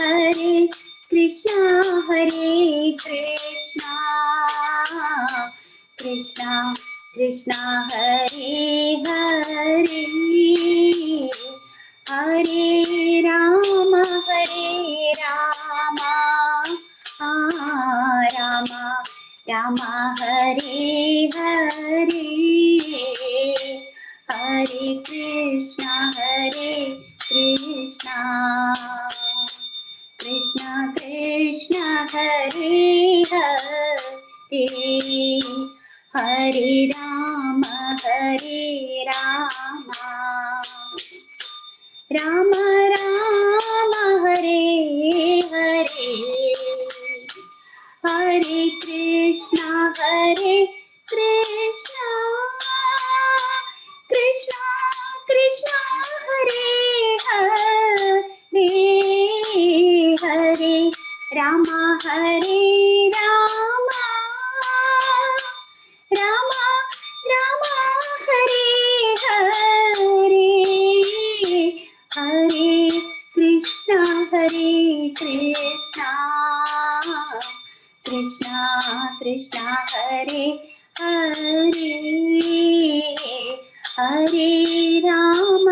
हरे कृष्णा हरे कृष्णा कृष्णा कृष्णा हरे हरे हरे राम राम राम हरे हरे हरे कृष्णा कृष्णा कृष्णा हरे हरे हरे राम राम राम हरे हरे हरे कृष्णा कृष्णा कृष्णा हरे हरे हरे राम राम राम हरे हरे हरे कृष्णा कृष्णा कृष्णा हरे हरे हरे राम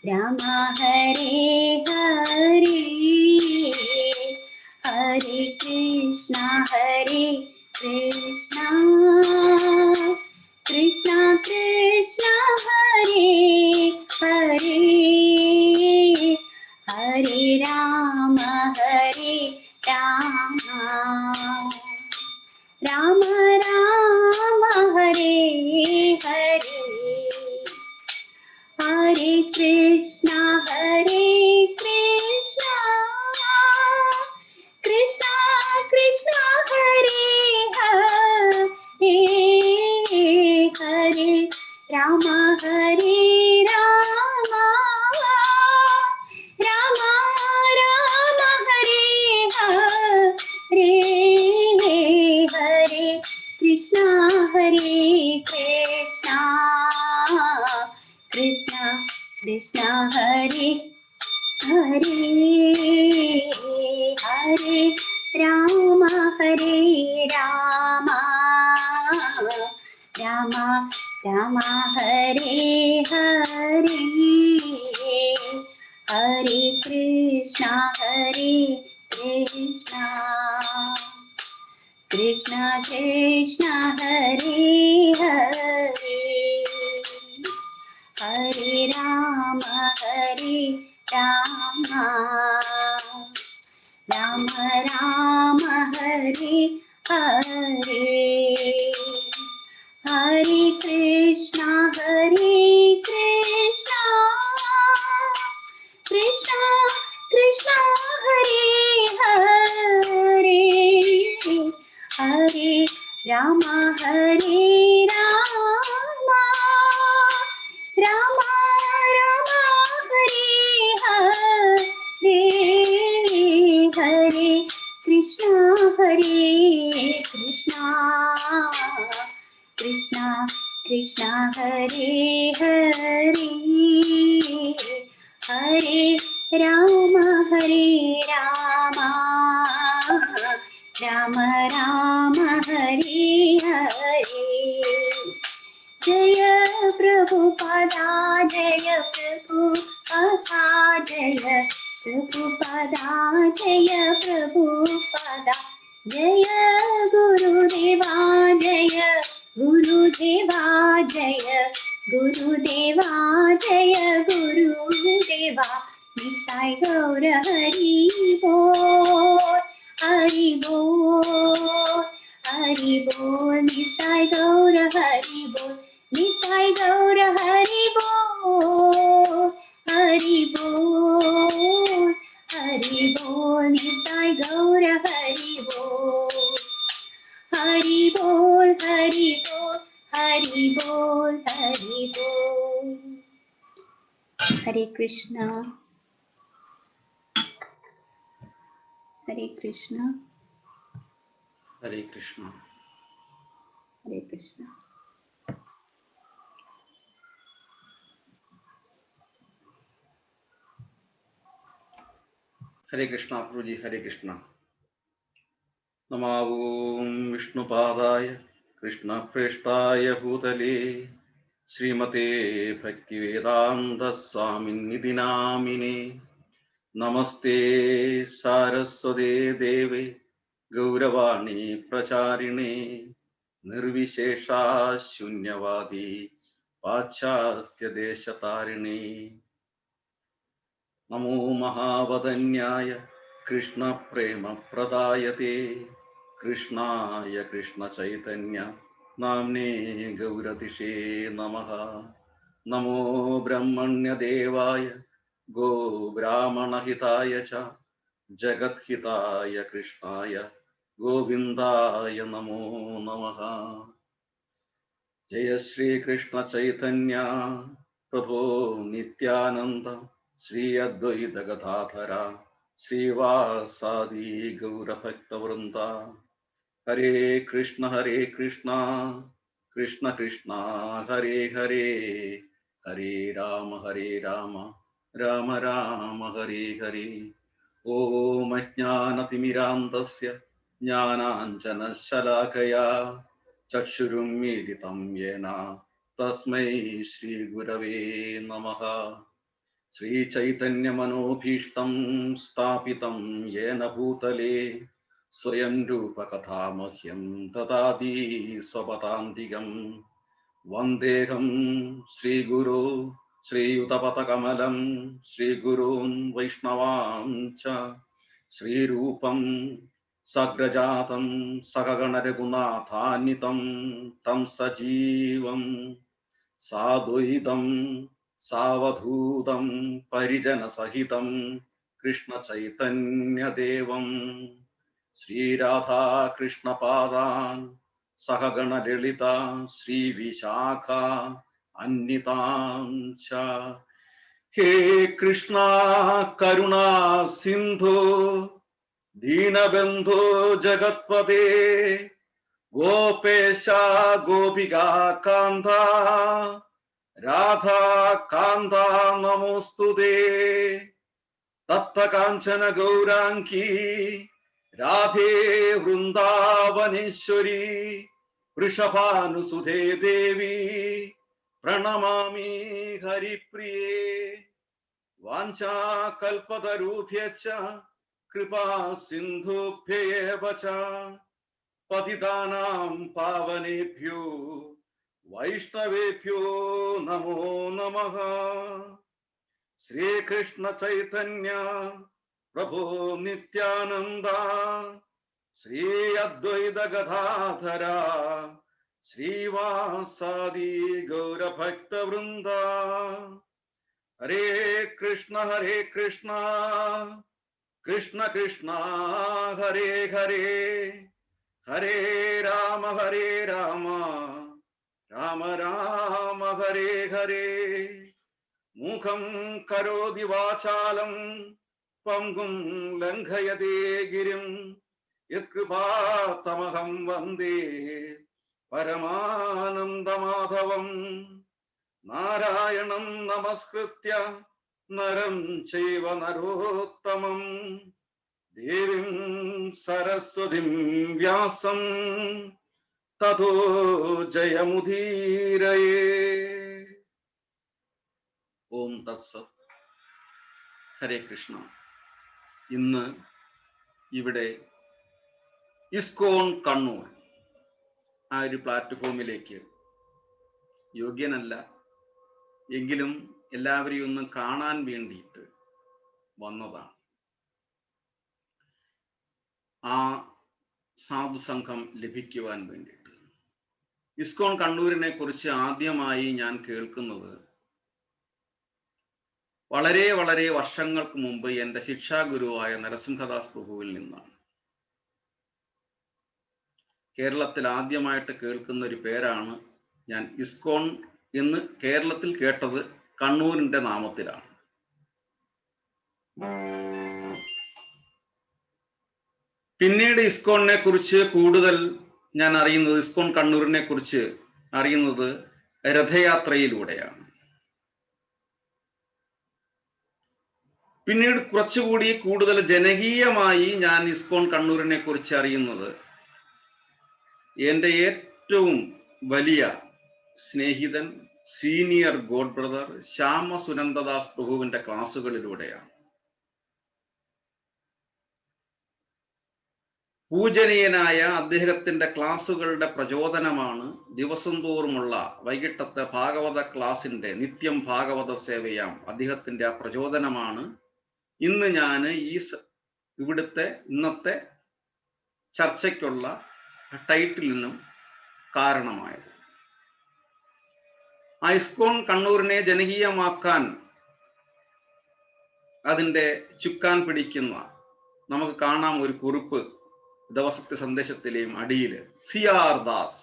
राम हरे हरे हरे कृष्णा कृष्णा कृष्णा हरे हरे हरे राम राम हरे हरे हरे कृष्णा कृष्णा हरे हरे हरे राम राम हरे हरे हरे कृष्णा कृष्णा हरे हरे हरे राम राम हरे हरे हरे कृष्णा कृष्णा हरे हरे हरे राम राम हरे हरे हरे कृष्णा कृष्णा हरे हरे हरे राम राम हरे हरे हरे कृष्णा कृष्णा हरे हरे हरे राम राम हरे हरे जय प्रभुपादा जय प्रभुपादा जय प्रभुपादा जय प्रभुपादा जय गुरुदेवा जय गुरुदेवा जय गुरुदेवा जय गुरुदेवा निताय गौर हरि बोल हरि बोल हरि बोल निताय गौर हरि बोल निताय गौर हरि बोल हरि बोल निताय गौर हरि बोल हरि बोल हरि बोल हरि बोल हरि बोल। हरे कृष्णा हरे कृष्णा हरे कृष्णा हरे कृष्णा। ഹരേ കൃഷ്ണ പ്രഭുജി. ഹരേ കൃഷ്ണ. നമാവോം വിഷ്ണുപാദായ കൃഷ്ണപ്രേഷ്ഠായ ഭൂതലേ ശ്രീമതേ ഭക്തിവേദാന്ത സ്വാമിന്നിധി നാമിനേ. നമസ്തേ സാരസ്വതേ ദേവേ ഗൗരവാണി പ്രചാരിണേ നിർവിശേഷാ ശൂന്യവാദി പാശ്ചാത്യദേശതാരിണേ. നമോ മഹാവദന്യായ കൃഷ്ണപ്രേമപ്രദായതേ കൃഷ്ണായ കൃഷ്ണചൈതന്യ നാമ്നേ ഗൗരതിഷേ നമഃ. നമോ ബ്രഹ്മണ്യദേവായ ഗോബ്രാഹ്മണഹിതായ ച ജഗദ്ഹിതായ കൃഷ്ണായ ഗോവിന്ദായ നമോ നമഃ. ജയ ശ്രീകൃഷ്ണ ചൈതന്യ പ്രഭോ നിത്യാനന്ദ ശ്രീ അദ്വൈത ഗദാധര ശ്രീവാസാദി ഗൗരഭക്തവൃന്ദ. ഹരേ കൃഷ്ണ കൃഷ്ണ കൃഷ്ണ ഹരേ ഹരേ, ഹരേ രാമ രാമ രാമ ഹരേ ഹരേ. ഓം അജ്ഞാനതിമിരാന്തസ്യ ജ്ഞാനാഞ്ജനശലാകയാ ചക്ഷുരുന്മീലിതം യേന തസ്മൈ ശ്രീഗുരവേ നമഃ. ശ്രീചൈതന്യമനോഭീഷ്ടം സ്ഥാപിതം യേന ഭൂതലേ സ്വയം രൂപകഥാമഹ്യം ദദാതി സ്വപദാന്തികം. വന്ദേഹം ശ്രീഗുരോ ശ്രീയുതപദകമലം ശ്രീഗുരൂൻ വൈഷ്ണവാംച ശ്രീരൂപം സഗ്രജാതം സഹഗണരഘുനാഥാന്വിതം തം സജീവം സാദ്വൈതം സാവധൂതം പരിജനസഹിതം കൃഷ്ണചൈതന്യദേവം ശ്രീരാധാകൃഷ്ണപാദാൻ സഹഗണലളിത ശ്രീവിശാഖ അന്വിതാം ച. ഹേ കൃഷ്ണ കരുണാ സിന്ധു ദീനബന്ധോ ജഗത്പദേ ഗോപേശ ഗോപികാ കാന്ത രാധാ കാന്ത നമോസ്തുതേ. തപ്തകാഞ്ചന ഗൗരാംഗീ രാധേ വൃന്ദാവനേശ്വരി വൃഷഭാനുസുധേ ദേവി പ്രണമാമി ഹരിപ്രിയേ. വാഞ്ചാകൽപതരുഭ്യശ്ച കൃപാ സിന്ധുഭ്യയേവ ച പതിതാനാം പാവനേഭ്യോ വൈഷ്ണവേഭ്യോ നമോ നമഃ. ശ്രീകൃഷ്ണ ചൈതന്യ പ്രഭോ നിത്യാനന്ദ ശ്രീ അദ്വൈത ഗദാധര ശ്രീവാസാദി ഗൗരഭക്തവൃന്ദ. ഹരേ കൃഷ്ണ കൃഷ്ണ കൃഷ്ണ ഹരേ ഹരേ, ഹരേ രാമ രാമ രാമ ഹരേ ഹരേ. മൂഖം കരോതി വാചാലം പങ്കും ലംഘയതേ ഗിരിം യത്കൃപാതമഹം വന്ദേ പരമാനന്ദമാധവം. നാരായണം നമസ്കൃത്യ നരം ചൈവ നരോത്തമം ദേവീം സരസ്വതീം വ്യാസം തതോ ജയമുദീരയേ. ഓം തത്സത്. ഹരേ കൃഷ്ണ. ഇന്ന് ഇവിടെ ഇസ്കോൺ കണ്ണൂർ ആ ഒരു പ്ലാറ്റ്ഫോമിലേക്ക് യോഗ്യനല്ല എങ്കിലും എല്ലാവരെയും ഒന്ന് കാണാൻ വേണ്ടിയിട്ട് വന്നതാണ്. ആ സാധുസംഘം ലഭിക്കുവാൻ വേണ്ടിയിട്ട്. ഇസ്കോൺ കണ്ണൂരിനെ കുറിച്ച് ആദ്യമായി ഞാൻ കേൾക്കുന്നത് വളരെ വളരെ വർഷങ്ങൾക്ക് മുമ്പ് എൻ്റെ ശിക്ഷാഗുരുവായ നരസിംഹദാസ് പ്രഭുവിൽ നിന്നാണ്. കേരളത്തിൽ ആദ്യമായിട്ട് കേൾക്കുന്ന ഒരു പേരാണ്. ഞാൻ ഇസ്കോൺ എന്ന് കേരളത്തിൽ കേട്ടത് കണ്ണൂരിൻ്റെ നാമത്തിലാണ്. പിന്നീട് ഇസ്കോണിനെ കുറിച്ച് കൂടുതൽ ഞാൻ അറിയുന്നത്, ഇസ്കോൺ കണ്ണൂരിനെ കുറിച്ച് അറിയുന്നത് രഥയാത്രയിലൂടെയാണ്. പിന്നീട് കുറച്ചുകൂടി കൂടുതൽ ജനകീയമായി ഞാൻ ഇസ്കോൺ കണ്ണൂരിനെ കുറിച്ച് അറിയുന്നത് എൻ്റെ ഏറ്റവും വലിയ സ്നേഹിതൻ സീനിയർ ഗോഡ് ബ്രദർ ശ്യാമ സുനന്ദദാസ് പ്രഭുവിന്റെ ക്ലാസ്സുകളിലൂടെയാണ്. പൂജനീയനായ അദ്ദേഹത്തിന്റെ ക്ലാസ്സുകളുടെ പ്രചോദനമാണ് ദിവസം തോറുമുള്ള വൈകിട്ടത്തെ ഭാഗവത ക്ലാസിന്റെ നിത്യം ഭാഗവത സേവയാം. അദ്ദേഹത്തിന്റെ ആ പ്രചോദനമാണ് ഇന്ന് ഞാൻ ഇവിടുത്തെ ഇന്നത്തെ ചർച്ചയ്ക്കുള്ള ടൈറ്റിലിനും കാരണമായത്. ഇസ്കോൺ കണ്ണൂരിനെ ജനകീയമാക്കാൻ അതിൻ്റെ ചുക്കാൻ പിടിക്കുന്ന നമുക്ക് കാണാം ഒരു കുറിപ്പ് ദിവസത്തെ സന്ദേശത്തിലെയും അടിയിൽ. CR ദാസ്,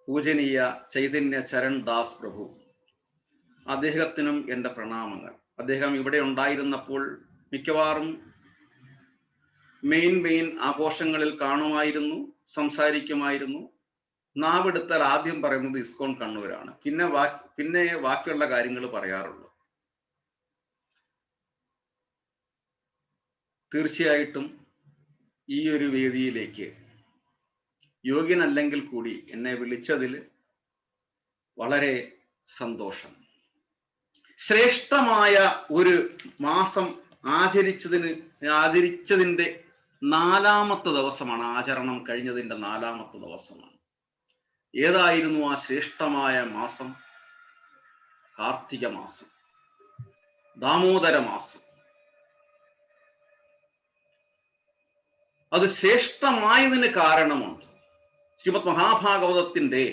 പൂജനീയ ചൈതന്യ ചരൺ ദാസ് പ്രഭു, അദ്ദേഹത്തിനും എൻ്റെ പ്രണാമങ്ങൾ. അദ്ദേഹം ഇവിടെ ഉണ്ടായിരുന്നപ്പോൾ മിക്കവാറും മെയിൻ ആഘോഷങ്ങളിൽ കാണുമായിരുന്നു, സംസാരിക്കുമായിരുന്നു. നാവെടുത്താൽ ആദ്യം പറയുന്നത് ഇസ്കോൺ കണ്ണൂരാണ്, പിന്നെ ബാക്കിയുള്ള കാര്യങ്ങൾ പറയാറുള്ളൂ. തീർച്ചയായിട്ടും ഈ ഒരു വേദിയിലേക്ക് യോഗ്യനല്ലെങ്കിൽ കൂടി എന്നെ വിളിച്ചതിൽ വളരെ സന്തോഷം. ശ്രേഷ്ഠമായ ഒരു മാസം ആചരിച്ചതിൻ്റെ 4ാമത്തെ ദിവസമാണ്. ആചരണം കഴിഞ്ഞതിൻ്റെ 4ാമത്തെ ദിവസമാണ്. ഏതായിരുന്നു ആ ശ്രേഷ്ഠമായ മാസം? കാർത്തിക മാസം, ദാമോദര മാസം. അത് ശ്രേഷ്ഠമായതിന് കാരണമുണ്ട്. ശ്രീമദ് മഹാഭാഗവതത്തിന്റെ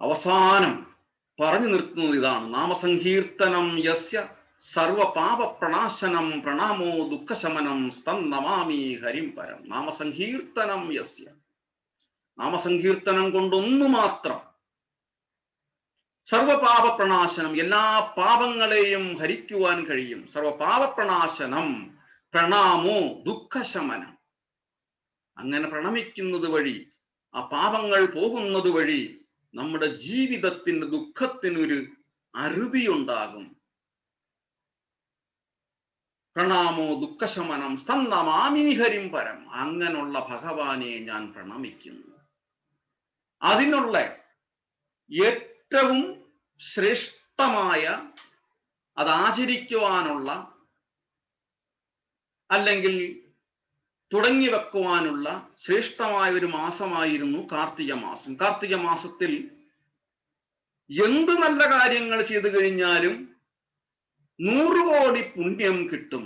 അവസാനം പറഞ്ഞു നിർത്തുന്നത് ഇതാണ്: നാമസങ്കീർത്തനം യസ്യ സർവപാപ പ്രണാശനം പ്രണാമോ ദുഃഖശമനം സ്തം നമാമി ഹരിം പരം. നാമസങ്കീർത്തനം യസ്യ, നാമസങ്കീർത്തനം കൊണ്ടൊന്നു മാത്രം സർവപാപ പ്രണാശനം, എല്ലാ പാപങ്ങളെയും ഹരിക്കുവാൻ കഴിയും. സർവപാപ പ്രണാശനം പ്രണാമോ ദുഃഖശമനം. അങ്ങനെ പ്രണമിക്കുന്നത് വഴി, ആ പാപങ്ങൾ പോകുന്നത് വഴി നമ്മുടെ ജീവിതത്തിന് ദുഃഖത്തിനൊരു അറുതിയുണ്ടാകും. പ്രണാമോ ദുഃഖശമനം സ്തം നമാമി ഹരിം പരം. അങ്ങനെയുള്ള ഭഗവാനെ ഞാൻ പ്രണമിക്കുന്നു. അതിനുള്ള ഏറ്റവും ശ്രേഷ്ഠമായ, അത് ആചരിക്കുവാനുള്ള അല്ലെങ്കിൽ തുടങ്ങി വെക്കുവാനുള്ള ശ്രേഷ്ഠമായ ഒരു മാസമായിരുന്നു കാർത്തിക മാസം. കാർത്തിക മാസത്തിൽ എന്ത് നല്ല കാര്യങ്ങൾ ചെയ്തു കഴിഞ്ഞാലും 100 കോടി പുണ്യം കിട്ടും.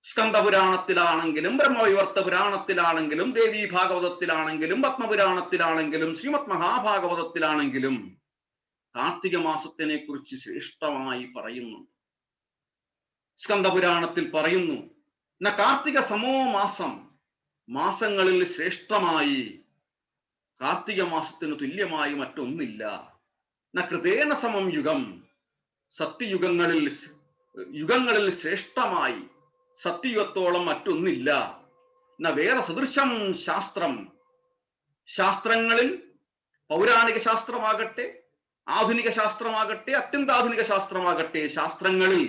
സ്കന്ദപുരാണത്തിലാണെങ്കിലും ബ്രഹ്മവിവർത്ത പുരാണത്തിലാണെങ്കിലും ദേവീ ഭാഗവതത്തിലാണെങ്കിലും പത്മപുരാണത്തിലാണെങ്കിലും ശ്രീമദ് മഹാഭാഗവതത്തിലാണെങ്കിലും കാർത്തിക മാസത്തിനെ കുറിച്ച് ശ്രേഷ്ഠമായി പറയുന്നുണ്ട്. സ്കന്ദപുരാണത്തിൽ പറയുന്നു: ന കാർത്തിക സമോ മാസം, മാസങ്ങളിൽ ശ്രേഷ്ഠമായി കാർത്തിക മാസത്തിന് തുല്യമായി മറ്റൊന്നില്ല. ന കൃതേന സമം യുഗം, യുഗങ്ങളിൽ ശ്രേഷ്ഠമായി സത്യയുഗത്തോളം മറ്റൊന്നില്ല. ന വേദ സദൃശം ശാസ്ത്രം, ശാസ്ത്രങ്ങളിൽ പൗരാണിക ശാസ്ത്രമാകട്ടെ, ആധുനിക ശാസ്ത്രമാകട്ടെ, അത്യന്താധുനിക ശാസ്ത്രമാകട്ടെ, ശാസ്ത്രങ്ങളിൽ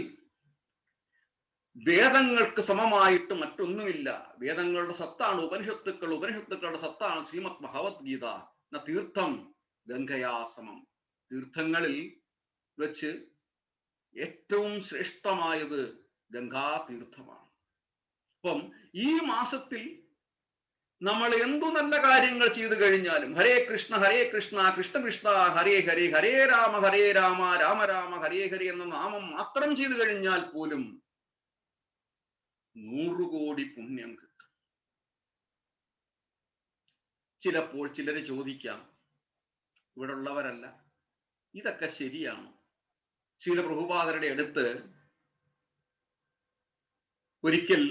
വേദങ്ങൾക്ക് സമമായിട്ട് മറ്റൊന്നുമില്ല. വേദങ്ങളുടെ സത്താണ് ഉപനിഷത്തുക്കൾ, ഉപനിഷത്തുക്കളുടെ സത്താണ് ശ്രീമദ് ഭഗവത്ഗീത. ന തീർത്ഥം ഗംഗയാ സമം, തീർത്ഥങ്ങളിൽ വെച്ച് ഏറ്റവും ശ്രേഷ്ഠമായത് ഗംഗാതീർത്ഥമാണ്. അപ്പം ഈ മാസത്തിൽ നമ്മൾ എന്തു നല്ല കാര്യങ്ങൾ ചെയ്തു കഴിഞ്ഞാലും, ഹരേ കൃഷ്ണ കൃഷ്ണ കൃഷ്ണ ഹരേ ഹരേ, ഹരേ രാമ രാമ രാമ ഹരേ ഹരേ എന്ന നാമം മാത്രം ചെയ്തു കഴിഞ്ഞാൽ പോലും 100 കോടി പുണ്യം കിട്ടും. ചിലപ്പോൾ ചിലര് ചോദിക്കാം, ഇവിടെ ഉള്ളവരല്ല, ഇതൊക്കെ ശരിയാണോ? ശീല പ്രഭുപാദരുടെ അടുത്ത് ഒരിക്കൽ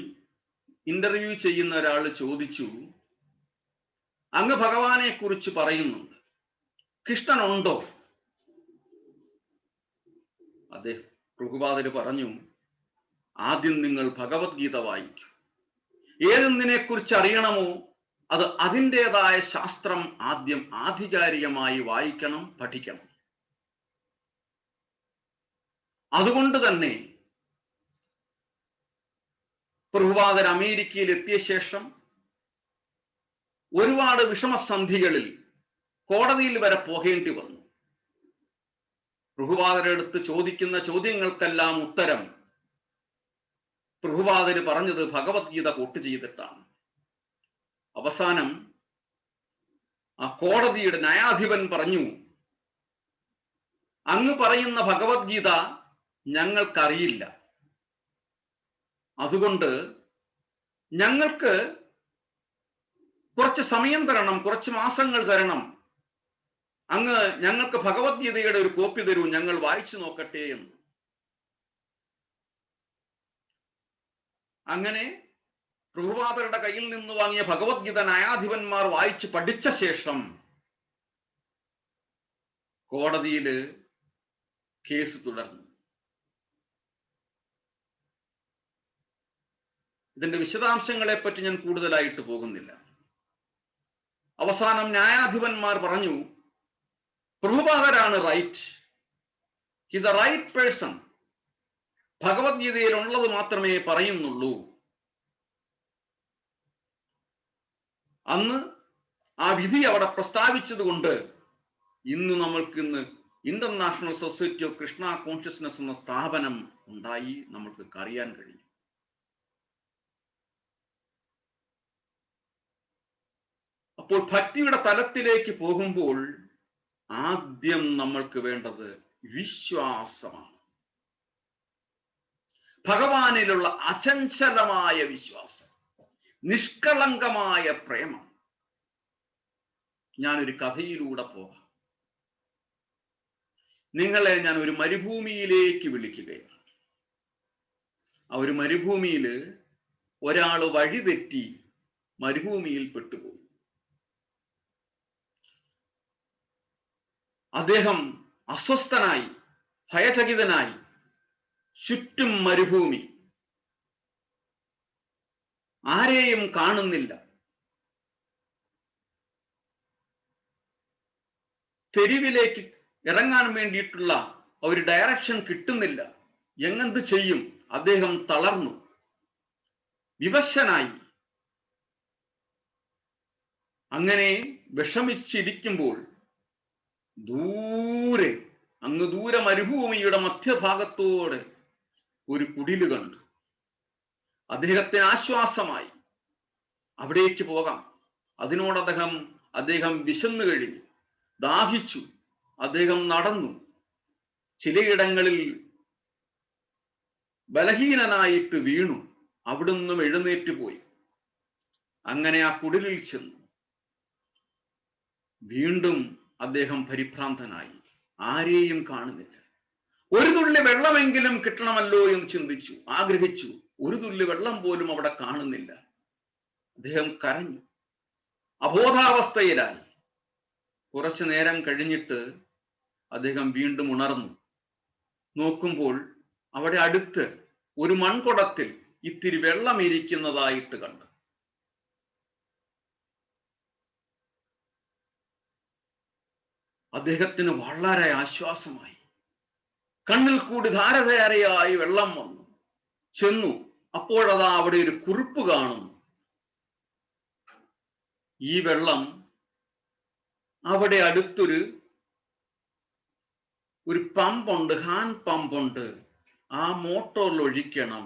ഇന്റർവ്യൂ ചെയ്യുന്ന ഒരാൾ ചോദിച്ചു, അങ്ങ് ഭഗവാനെ കുറിച്ച് പറയുന്നുണ്ട്, കൃഷ്ണനുണ്ടോ? അദ്ദേഹം പ്രഭുപാദര് പറഞ്ഞു, ആദ്യം നിങ്ങൾ ഭഗവത്ഗീത വായിക്കും. ഏതെന്തിനെ കുറിച്ച് അറിയണമോ അത് അതിൻ്റെതായ ശാസ്ത്രം ആദ്യം ആധികാരികമായി വായിക്കണം, പഠിക്കണം. അതുകൊണ്ട് തന്നെ പ്രഭുപാദർ അമേരിക്കയിൽ എത്തിയ ശേഷം ഒരുപാട് വിഷമസന്ധികളിൽ കോടതിയിൽ വരെ പോകേണ്ടി വന്നു. പ്രഭുപാദരെടുത്ത് ചോദിക്കുന്ന ചോദ്യങ്ങൾക്കെല്ലാം ഉത്തരം പ്രഭുപാദര് പറഞ്ഞത് ഭഗവത്ഗീത കോട്ട് ചെയ്തിട്ടാണ്. അവസാനം ആ കോടതിയുടെ ന്യായാധിപൻ പറഞ്ഞു, അങ്ങ് പറയുന്ന ഭഗവത്ഗീത ഞങ്ങൾക്കറിയില്ല, അതുകൊണ്ട് ഞങ്ങൾക്ക് കുറച്ച് സമയം തരണം, കുറച്ച് മാസങ്ങൾ തരണം, അങ്ങ് ഞങ്ങൾക്ക് ഭഗവത്ഗീതയുടെ ഒരു കോപ്പി തരൂ, ഞങ്ങൾ വായിച്ചു നോക്കട്ടെ എന്ന്. അങ്ങനെ പ്രഭുപാദരുടെ കയ്യിൽ നിന്ന് വാങ്ങിയ ഭഗവത്ഗീത ന്യായാധിപന്മാർ വായിച്ച് പഠിച്ച ശേഷം കോടതിയില് കേസ് തുടർന്നു. ഇതിന്റെ വിശദാംശങ്ങളെ പറ്റി ഞാൻ കൂടുതലായിട്ട് പോകുന്നില്ല. അവസാനം ന്യായാധിപന്മാർ പറഞ്ഞു, പ്രഭുപാദരാണ് right, he's a right person, ഭഗവത്ഗീതയിൽ ഉള്ളത് മാത്രമേ പറയുന്നുള്ളൂ. അന്ന് ആ വിധി അവിടെ പ്രസ്താവിച്ചത് കൊണ്ട് ഇന്ന് നമ്മൾക്കിന്ന് International Society of Krishna Consciousness എന്ന സ്ഥാപനം ഉണ്ടായി, നമ്മൾക്ക് അറിയാൻ കഴിയും. അപ്പോൾ ഭക്തിയുടെ തലത്തിലേക്ക് പോകുമ്പോൾ ആദ്യം നമ്മൾക്ക് വേണ്ടത് വിശ്വാസമാണ്. ഭഗവാനിലുള്ള അചഞ്ചലമായ വിശ്വാസം, നിഷ്കളങ്കമായ പ്രേമം. ഞാനൊരു കഥയിലൂടെ പോകാം. നിങ്ങളെ ഞാൻ ഒരു മരുഭൂമിയിലേക്ക് വിളിക്കുകയാണ്. ആ ഒരു മരുഭൂമിയിൽ ഒരാൾ വഴിതെറ്റി മരുഭൂമിയിൽ പെട്ടുപോയി. അദ്ദേഹം അസ്വസ്ഥനായി, ഭയചകിതനായി. ചുറ്റും മരുഭൂമി, ആരെയും കാണുന്നില്ല. തെരുവിലേക്ക് ഇറങ്ങാൻ വേണ്ടിയിട്ടുള്ള ഒരു ഡയറക്ഷൻ കിട്ടുന്നില്ല. എങ്ങെന്ത് ചെയ്യും? അദ്ദേഹം തളർന്നു, വിവശനായി. അങ്ങനെ വിഷമിച്ചിരിക്കുമ്പോൾ ദൂരെ, അങ്ങ് ദൂരെ മരുഭൂമിയുടെ മധ്യഭാഗത്തോടെ ഒരു കുടില് കണ്ടു. അദ്ദേഹത്തിന് ആശ്വാസമായി, അവിടേക്ക് പോകാം. അതിനോട് അദ്ദേഹം വിശന്നു കഴിഞ്ഞു, ദാഹിച്ചു. അദ്ദേഹം നടന്നു. ചിലയിടങ്ങളിൽ ബലഹീനനായിട്ട് വീണു, അവിടുന്നും എഴുന്നേറ്റ് പോയി. അങ്ങനെ ആ കുടിലിൽ ചെന്നു. വീണ്ടും അദ്ദേഹം പരിഭ്രാന്തനായി, ആരെയും കാണുന്നില്ല. ഒരു തുള്ളി വെള്ളമെങ്കിലും കിട്ടണമല്ലോ എന്ന് ചിന്തിച്ചു, ആഗ്രഹിച്ചു. ഒരു തുള്ളി വെള്ളം പോലും അവിടെ കാണുന്നില്ല. അദ്ദേഹം കരഞ്ഞു, അബോധാവസ്ഥയിലായി. കുറച്ചു നേരം കഴിഞ്ഞിട്ട് അദ്ദേഹം വീണ്ടും ഉണർന്നു. നോക്കുമ്പോൾ അവിടെ അടുത്ത് ഒരു മൺകുടത്തിൽ ഇത്തിരി വെള്ളം ഇരിക്കുന്നതായിട്ട് കണ്ടു. അദ്ദേഹത്തിന് വളരെ ആശ്വാസമായി. കണ്ണിൽ കൂടി ധാരധാരയായി വെള്ളം വന്നു. ചെന്നു, അപ്പോഴതാ അവിടെ ഒരു കുറിപ്പ് കാണുന്നു. ഈ വെള്ളം അവിടെ അടുത്തൊരു പമ്പുണ്ട്, ഹാൻഡ് പമ്പുണ്ട്, ആ മോട്ടോറിൽ ഒഴിക്കണം,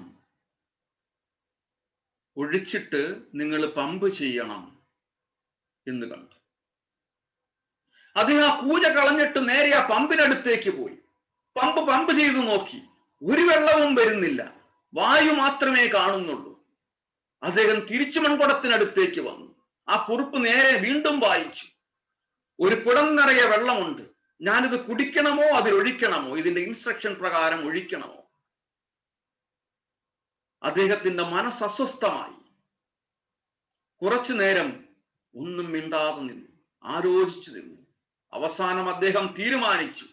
ഒഴിച്ചിട്ട് നിങ്ങൾ പമ്പ് ചെയ്യണം എന്ന് കണ്ടു. അദ്ദേഹം ആ കൂജ കളഞ്ഞിട്ട് നേരെ ആ പമ്പിനടുത്തേക്ക് പോയി. പമ്പ് ചെയ്തു നോക്കി, ഒരു വെള്ളവും വരുന്നില്ല, വായു മാത്രമേ കാണുന്നുള്ളൂ. അദ്ദേഹം തിരിച്ചു മൺകുടത്തിനടുത്തേക്ക് വന്നു. ആ കുറിപ്പ് നേരെ വീണ്ടും വായിച്ചു. ഒരു കുടം നിറയെ വെള്ളമുണ്ട്, ഞാനിത് കുടിക്കണമോ അതിലൊഴിക്കണമോ, ഇതിന്റെ ഇൻസ്ട്രക്ഷൻ പ്രകാരം ഒഴിക്കണമോ? അദ്ദേഹത്തിന്റെ മനസ്സ് അസ്വസ്ഥമായി. കുറച്ചു നേരം ഒന്നും മിണ്ടാതെ നിന്നു, ആലോചിച്ചു നിന്നു. അവസാനം അദ്ദേഹം തീരുമാനിച്ചു,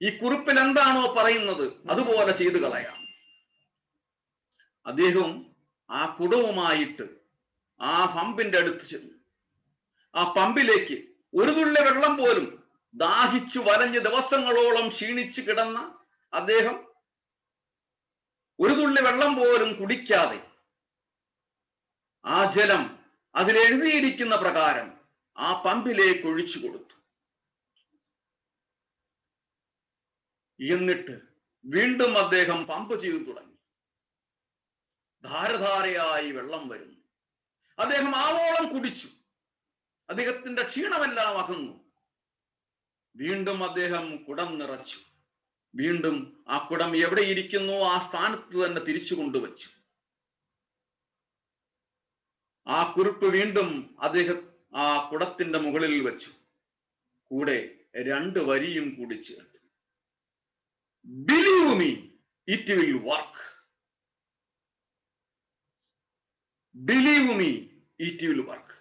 ഈ കുറിപ്പിൽ എന്താണോ പറയുന്നത് അതുപോലെ ചെയ്തു കളയാം. അദ്ദേഹം ആ കുടവുമായിട്ട് ആ പമ്പിന്റെ അടുത്ത് ചെന്നു. ആ പമ്പിലേക്ക് ഒരു തുള്ളി വെള്ളം പോലും, ദാഹിച്ചു വലഞ്ഞ് ദിവസങ്ങളോളം ക്ഷീണിച്ചു കിടന്ന അദ്ദേഹം ഒരു തുള്ളി വെള്ളം പോലും കുടിക്കാതെ ആ ജലം അതിലെഴുതിയിരിക്കുന്ന പ്രകാരം ആ പമ്പിലേക്ക് ഒഴിച്ചു കൊടുത്തു. എന്നിട്ട് വീണ്ടും അദ്ദേഹം പമ്പ് ചെയ്തു തുടങ്ങി. ധാരധാരയായി വെള്ളം വരുന്നു. അദ്ദേഹം ആവോളം കുടിച്ചു. അദ്ദേഹത്തിന്റെ ക്ഷീണമെല്ലാം അകന്നു. വീണ്ടും അദ്ദേഹം കുടം നിറച്ചു. വീണ്ടും ആ കുടം എവിടെ ഇരിക്കുന്നു ആ സ്ഥാനത്ത് തന്നെ തിരിച്ചു കൊണ്ടുവച്ചു. ആ കുറിപ്പ് വീണ്ടും അദ്ദേഹം ആ കുടത്തിന്റെ മുകളിൽ വെച്ചു. കൂടെ 2 വരിയും കൂടി ചേർത്തു. Believe me, it will work. Believe me, it will work.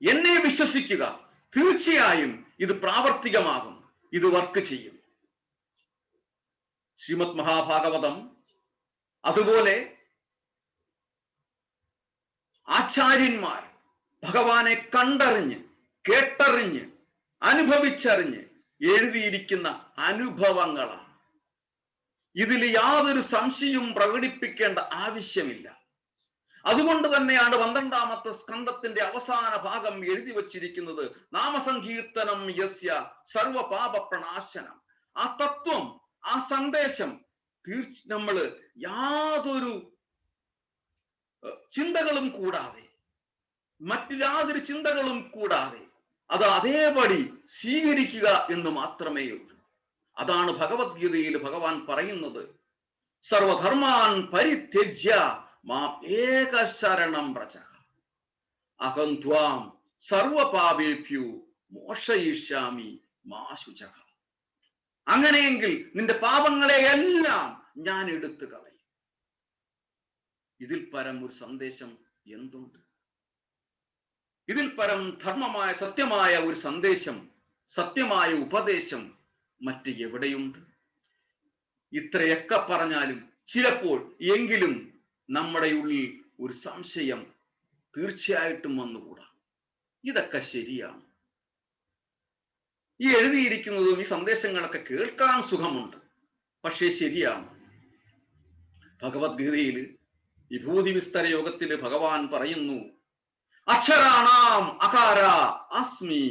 എന്നെ വിശ്വസിക്കുക, തീർച്ചയായും ഇത് പ്രാവർത്തികമാകും, ഇത് വർക്ക് ചെയ്യും. ശ്രീമദ് മഹാഭാഗവതം അതുപോലെ ആചാര്യന്മാർ ഭഗവാനെ കണ്ടറിഞ്ഞ് കേട്ടറിഞ്ഞ് അനുഭവിച്ചറിഞ്ഞ് എഴുതിയിരിക്കുന്ന അനുഭവങ്ങളാണ്. ഇതിൽ യാതൊരു സംശയവും പ്രകടിപ്പിക്കേണ്ട ആവശ്യമില്ല. അതുകൊണ്ട് തന്നെയാണ് 12ാമത്തെ സ്കന്ധത്തിന്റെ അവസാന ഭാഗം എഴുതി വച്ചിരിക്കുന്നത് നാമസങ്കീർത്തനം യസ്യ സർവപാപ പ്രണാശനം. ആ തത്വം, ആ സന്ദേശം നമ്മള് യാതൊരു ചിന്തകളും കൂടാതെ, മറ്റു യാതൊരു ചിന്തകളും കൂടാതെ അത് അതേപടി സ്വീകരിക്കുക എന്ന് മാത്രമേ ഉള്ളൂ. അതാണ് ഭഗവത്ഗീതയിൽ ഭഗവാൻ പറയുന്നത്, സർവധർമാൻ പരിത്യജ്യ മാം ഏക ശരണം വ്രജ അഹം ത്വാം സർവപാപേഭ്യോ മോക്ഷയിഷ്യാമി മാ ശുചഃ. അങ്ങനെയെങ്കിൽ നിന്റെ പാപങ്ങളെ എല്ലാം ഞാൻ എടുത്തു കളയും. ഇതിൽ പരം ഒരു സന്ദേശം എന്തുണ്ട്? ഇതിൽ പരം ധർമ്മമായ സത്യമായ ഒരു സന്ദേശം, സത്യമായ ഉപദേശം മറ്റ് എവിടെയുണ്ട്? ഇത്രയൊക്കെ പറഞ്ഞാലും ചിലപ്പോൾ എങ്കിലും നമ്മുടെ ഉള്ളിൽ ഒരു സംശയം തീർച്ചയായിട്ടും വന്നുകൂടാ. ഇതൊക്കെ ശരിയാണ്. ഈ എഴുതിയിരിക്കുന്നതും ഈ സന്ദേശങ്ങളൊക്കെ കേൾക്കാൻ സുഖമുണ്ട്, പക്ഷേ ശരിയാണ്. ഭഗവത്ഗീതയിൽ വിഭൂതി വിസ്തര യോഗത്തിൽ ഭഗവാൻ പറയുന്നു, അക്ഷരാണാം അകാര അസ്മി.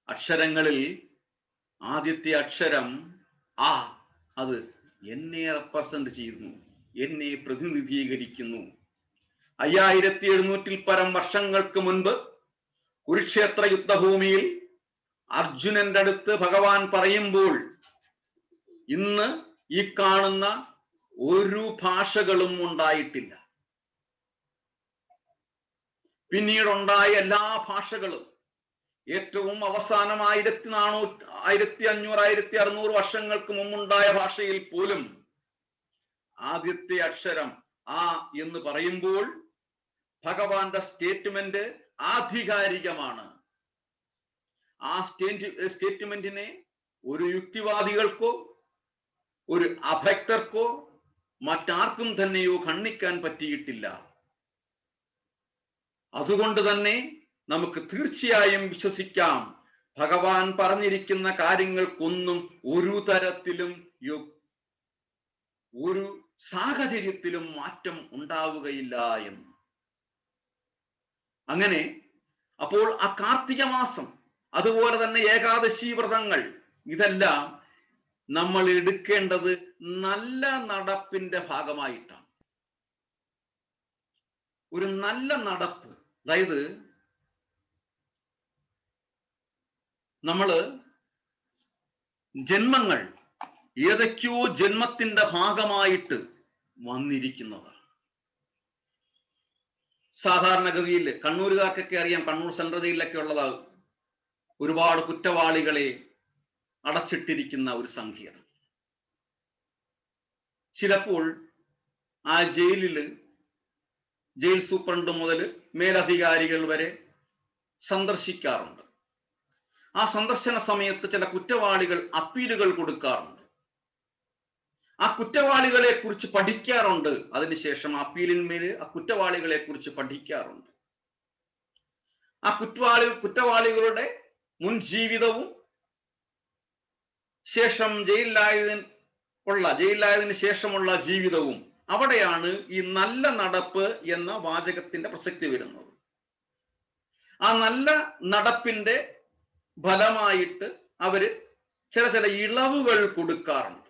അക്ഷരങ്ങളിൽ ആദ്യത്തെ അക്ഷരം ആ, അത് എന്നെ റെപ്രസെന്റ് ചെയ്യുന്നു, എന്നെ പ്രതിനിധീകരിക്കുന്നു. 5700 പരം വർഷങ്ങൾക്ക് മുൻപ് കുരുക്ഷേത്ര യുദ്ധഭൂമിയിൽ അർജുനന്റെ അടുത്ത് ഭഗവാൻ പറയുമ്പോൾ ഇന്ന് ഈ കാണുന്ന ഒരു ഭാഷകളും ഉണ്ടായിട്ടില്ല. പിന്നീടുണ്ടായ എല്ലാ ഭാഷകളും ഏറ്റവും അവസാനം 1400, 1500, 1600 വർഷങ്ങൾക്ക് മുമ്പുണ്ടായ ഭാഷയിൽ പോലും ആദ്യത്തെ അക്ഷരം ആ എന്ന് പറയുമ്പോൾ ഭഗവാന്റെ സ്റ്റേറ്റ്മെന്റ് ആധികാരികമാണ്. ആ സ്റ്റേറ്റ്മെന്റിനെ ഒരു യുക്തിവാദികൾക്കോ ഒരു അഭക്തർക്കോ മറ്റാർക്കും തന്നെയോ ഖണ്ഡിക്കാൻ പറ്റിയിട്ടില്ല. അതുകൊണ്ട് തന്നെ നമുക്ക് തീർച്ചയായും വിശ്വസിക്കാം, ഭഗവാൻ പറഞ്ഞിരിക്കുന്ന കാര്യങ്ങൾക്കൊന്നും ഒരു തരത്തിലും ഒരു സാഹചര്യത്തിലും മാറ്റം ഉണ്ടാവുകയില്ല എന്ന്. അങ്ങനെ അപ്പോൾ ആ കാർത്തിക മാസം, അതുപോലെ തന്നെ ഏകാദശി വ്രതങ്ങൾ, ഇതെല്ലാം നമ്മൾ എടുക്കേണ്ടത് നല്ല നടപ്പിന്റെ ഭാഗമായിട്ടാണ്. ഒരു നല്ല നടപ്പ്, അതായത് നമ്മള് ജന്മങ്ങൾ ഏതൊക്കെയോ ജന്മത്തിന്റെ ഭാഗമായിട്ട് വന്നിരിക്കുന്നതാണ്. സാധാരണഗതിയിൽ കണ്ണൂരുകാർക്കൊക്കെ അറിയാം, കണ്ണൂർ സെൻട്രൽ ജയിലിലൊക്കെ ഉള്ളതാകും ഒരുപാട് കുറ്റവാളികളെ അടച്ചിട്ടിരിക്കുന്ന ഒരു സങ്കേതം. ചിലപ്പോൾ ആ ജയിലില് ജയിൽ സൂപ്രണ്ട് മുതൽ മേലധികാരികൾ വരെ സന്ദർശിക്കാറുണ്ട്. ആ സന്ദർശന സമയത്ത് ചില കുറ്റവാളികൾ അപ്പീലുകൾ കൊടുക്കാറുണ്ട്. ആ കുറ്റവാളികളെ കുറിച്ച് പഠിക്കാറുണ്ട്. അതിനുശേഷം അപ്പീലിന്മേൽ ആ കുറ്റവാളികളെ കുറിച്ച് പഠിക്കാറുണ്ട്. ആ കുറ്റവാളികളുടെ മുൻ ജീവിതവും ശേഷം ജയിലിലായതിന് ഉള്ള, ജയിലിലായതിനു ശേഷമുള്ള ജീവിതവും, അവിടെയാണ് ഈ നല്ല നടപ്പ് എന്ന വാചകത്തിന്റെ പ്രസക്തി വരുന്നത്. ആ നല്ല നടപ്പിന്റെ ഫലമായിട്ട് അവര് ചില ഇളവുകൾ കൊടുക്കാറുണ്ട്.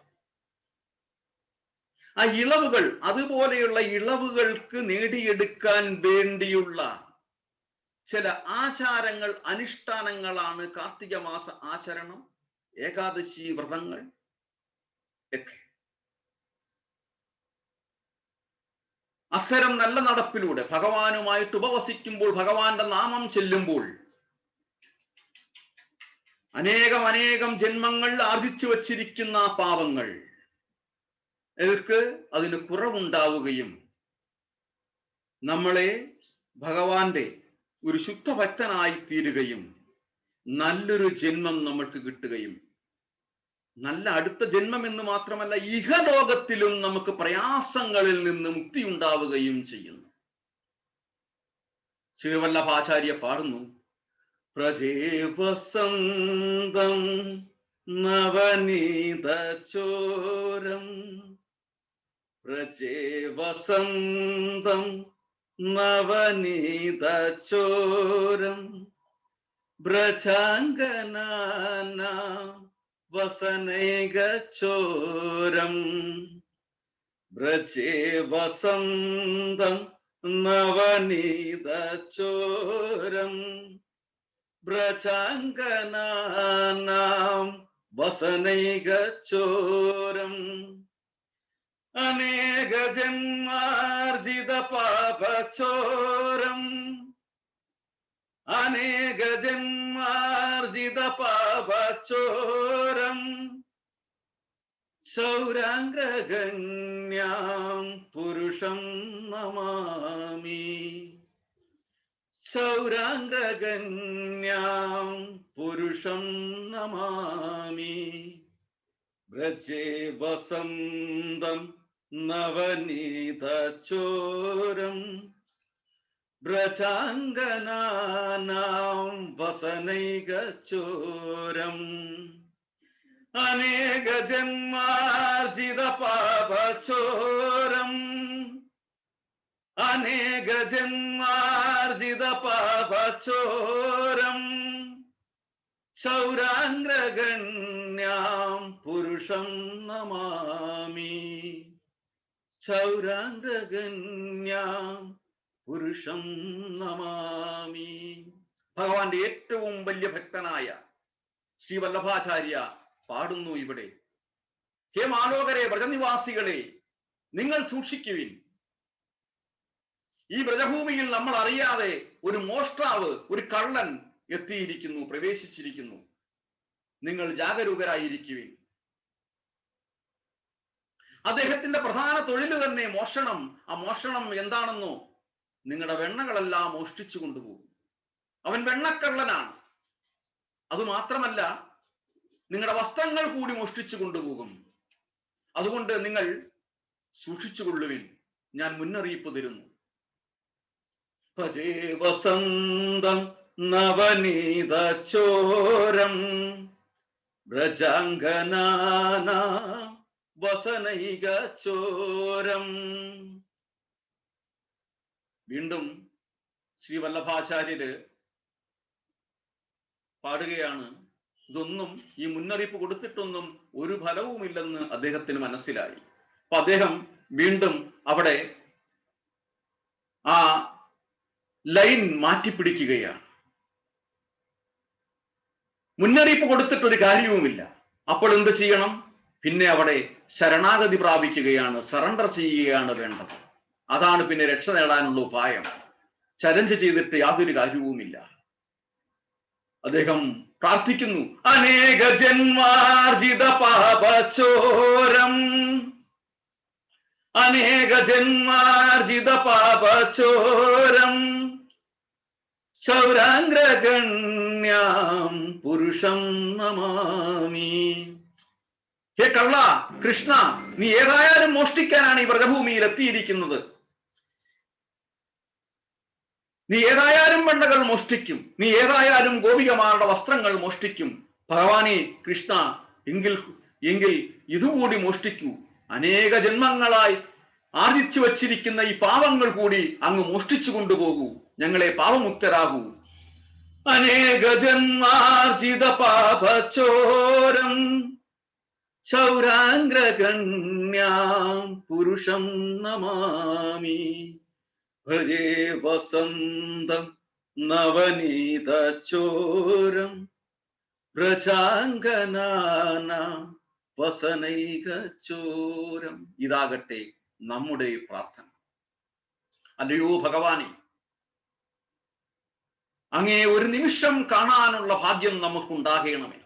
ആ ഇളവുകൾ, അതുപോലെയുള്ള ഇളവുകൾക്ക് നേടിയെടുക്കാൻ വേണ്ടിയുള്ള ചില ആചാരങ്ങൾ, അനുഷ്ഠാനങ്ങളാണ് കാർത്തിക മാസ ആചരണം, ഏകാദശി വ്രതങ്ങൾ ഒക്കെ. അത്തരം നല്ല നടപ്പിലൂടെ ഭഗവാനുമായിട്ട് ഉപവസിക്കുമ്പോൾ, ഭഗവാന്റെ നാമം ചെല്ലുമ്പോൾ അനേകം ജന്മങ്ങൾ ആർജിച്ചു വച്ചിരിക്കുന്ന പാപങ്ങൾ അതിന് കുറവുണ്ടാവുകയും നമ്മളെ ഭഗവാന്റെ ഒരു ശുദ്ധഭക്തനായി തീരുകയും നല്ലൊരു ജന്മം നമ്മൾക്ക് കിട്ടുകയും, നല്ല അടുത്ത ജന്മം എന്ന് മാത്രമല്ല ഇഹലോകത്തിലും നമുക്ക് പ്രയാസങ്ങളിൽ നിന്ന് മുക്തി ഉണ്ടാവുകയും ചെയ്യുന്നു. ശ്രീവല്ലഭാചാര്യ പാടുന്നു, പ്രജേവസന്തം നവനീതചോരം, പ്രജേവസന്തം നവനീതചോരം, ബ്രജാംഗനാനാ വസനൈകചോരം, ബ്രജേവസന്തം നവനീതചോരം, ബ്രജാംഗനാനാം വസനൈകചോരം, അനേക ജന്മാർജിത പാപചോരം, അനേക ജന്മാർജിത പാപചോരം, ശൗരാംഗ്രഗണ്യാം പുരുഷം നമാമി, ശൗരാംഗ്രഗണ്യാം പുരുഷം നമാമി, വ്രജേവസന്തം നവനീതചോരം, ബ്രജാംഗനാനാം വസനൈകചോരം, അനേക ജന്മാർജിത പാപചോരം, അനേക ജന്മാർജിത പാപചോരം, ശൗരാംഗ്രഗണ്യാം പുരുഷം നമാമി, ശൗരാംഗ്രഗണ്യാം പുരുഷം നമാമി. ഭഗവാന്റെ ഏറ്റവും വലിയ ഭക്തനായ ശ്രീ വല്ലഭാചാര്യ പാടുന്നു ഇവിടെ, ഹേ മാലോകരെ, വ്രജനിവാസികളെ, നിങ്ങൾ സൂക്ഷിക്കുവിൻ. ഈ വ്രജഭൂമിയിൽ നമ്മൾ അറിയാതെ ഒരു മോഷ്ടാവ്, ഒരു കള്ളൻ എത്തിയിരിക്കുന്നു, പ്രവേശിച്ചിരിക്കുന്നു. നിങ്ങൾ ജാഗരൂകരായിരിക്കുവിൻ. അദ്ദേഹത്തിന്റെ പ്രധാന തൊഴിൽ തന്നെ മോഷണം. ആ മോഷണം എന്താണെന്നോ, നിങ്ങളുടെ വെണ്ണകളെല്ലാം മോഷ്ടിച്ചു കൊണ്ടുപോകും. അവൻ വെണ്ണക്കള്ളനാണ്. അതുമാത്രമല്ല, നിങ്ങളുടെ വസ്ത്രങ്ങൾ കൂടി മോഷ്ടിച്ചു കൊണ്ടുപോകും. അതുകൊണ്ട് നിങ്ങൾ സൂക്ഷിച്ചുകൊള്ളുവിൻ, ഞാൻ മുന്നറിയിപ്പ് തരുന്നു. ഭജേ വസന്തം നവനീതചോരം, വ്രജാംഗനാനാ വസനൈകചോരം. വീണ്ടും ശ്രീ വല്ലഭാചാര്യര് പാടുകയാണ്, ഇതൊന്നും, ഈ മുന്നറിയിപ്പ് കൊടുത്തിട്ടൊന്നും ഒരു ഫലവുമില്ലെന്ന് അദ്ദേഹത്തിന് മനസ്സിലായി. അപ്പൊ അദ്ദേഹം വീണ്ടും അവിടെ ആ ലൈൻ മാറ്റിപ്പിടിക്കുകയാണ്. മുന്നറിയിപ്പ് കൊടുത്തിട്ടൊരു കാര്യവുമില്ല. അപ്പോൾ എന്ത് ചെയ്യണം? പിന്നെ അവിടെ ശരണാഗതി പ്രാപിക്കുകയാണ്, സറണ്ടർ ചെയ്യുകയാണ് വേണ്ടത്. അതാണ് പിന്നെ രക്ഷ നേടാനുള്ള ഉപായം. ചലഞ്ച് ചെയ്തിട്ട് യാതൊരു കാര്യവുമില്ല. അദ്ദേഹം പ്രാർത്ഥിക്കുന്നു, അനേക ജന്മാർജിത പാപചോരം, അനേക ജന്മാർജിത പാപചോരം, ശൗരാംഗ്രഗണ്യാം പുരുഷം നമാമി. ഹേ കള്ള, കൃഷ്ണ, നീ ഏതായാലും മോഷ്ടിക്കാനാണ് ഈ വ്രജഭൂമിയിൽ എത്തിയിരിക്കുന്നത്. നീ ഏതായാലും വെണ്ണകൾ മോഷ്ടിക്കും, നീ ഏതായാലും ഗോപികമാരുടെ വസ്ത്രങ്ങൾ മോഷ്ടിക്കും. ഭഗവാനെ കൃഷ്ണ, എങ്കിൽ എങ്കിൽ ഇതുകൂടി മോഷ്ടിക്കൂ. അനേക ജന്മങ്ങളായി ആർജിച്ചു വച്ചിരിക്കുന്ന ഈ പാവങ്ങൾ കൂടി അങ്ങ് മോഷ്ടിച്ചു കൊണ്ടുപോകൂ. ഞങ്ങളെ പാവമുക്തരാകൂ. അനേക ജന്മാർജിത പാപചോരം ശൗരാംഗ്രകന്യാം പുരുഷം നമാമി. ഭജേ വസന്തം നവനീത ചോരം വ്രജാംഗനാനാം വസനൈക ചോരം. ഇതാകട്ടെ നമ്മുടെ പ്രാർത്ഥന. അല്ലയോ ഭഗവാനെ, അങ്ങേ ഒരു നിമിഷം കാണാനുള്ള ഭാഗ്യം നമുക്കുണ്ടാകണമേ.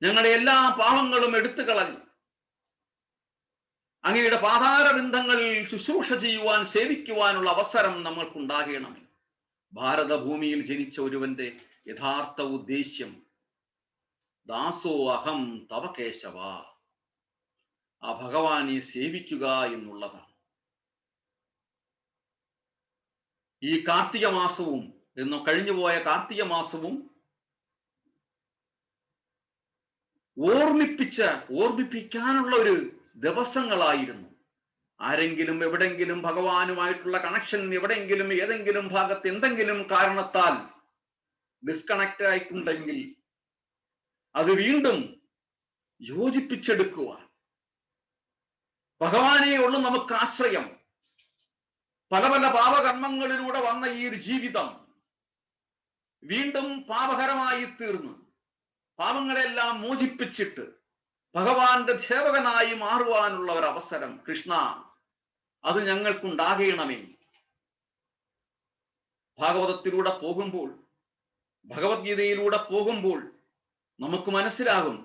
ഞങ്ങളുടെ എല്ലാ പാവങ്ങളും എടുത്തു കളഞ്ഞു അങ്ങയുടെ പാതാരബിന്ദങ്ങളിൽ ശുശ്രൂഷ ചെയ്യുവാൻ, സേവിക്കുവാനുള്ള അവസരം നമ്മൾക്കുണ്ടാകണമേ. ഭാരതഭൂമിയിൽ ജനിച്ച ഒരുവന്റെ യഥാർത്ഥ ഉദ്ദേശ്യം ദാസോ അഹം തവ കേശവ, ആ ഭഗവാനെ സേവിക്കുക എന്നുള്ളതാണ്. ഈ കാർത്തിക മാസവും കഴിഞ്ഞുപോയ കാർത്തിക മാസവും ഓർമ്മിപ്പിക്കാനുള്ള ഒരു ദിവസങ്ങളായിരുന്നു. ആരെങ്കിലും എവിടെങ്കിലും ഭഗവാനുമായിട്ടുള്ള കണക്ഷൻ എവിടെങ്കിലും ഏതെങ്കിലും ഭാഗത്ത് എന്തെങ്കിലും കാരണത്താൽ ഡിസ്കണക്ട് ആയിട്ടുണ്ടെങ്കിൽ അത് വീണ്ടും യോജിപ്പിച്ചെടുക്കുവാൻ, ഭഗവാനെ ഉള്ളു നമുക്ക് ആശ്രയം. പല പല പാപകർമ്മങ്ങളിലൂടെ വന്ന ഈ ഒരു ജീവിതം വീണ്ടും പാപകരമായി തീർന്നു പാപങ്ങളെല്ലാം മോചിപ്പിച്ചിട്ട് ഭഗവാന്റെ സേവകനായി മാറുവാനുള്ള ഒരു അവസരം കൃഷ്ണ അത് ഞങ്ങൾക്കുണ്ടാകണമേ. ഭാഗവതത്തിലൂടെ പോകുമ്പോൾ, ഭഗവത്ഗീതയിലൂടെ പോകുമ്പോൾ നമുക്ക് മനസ്സിലാകും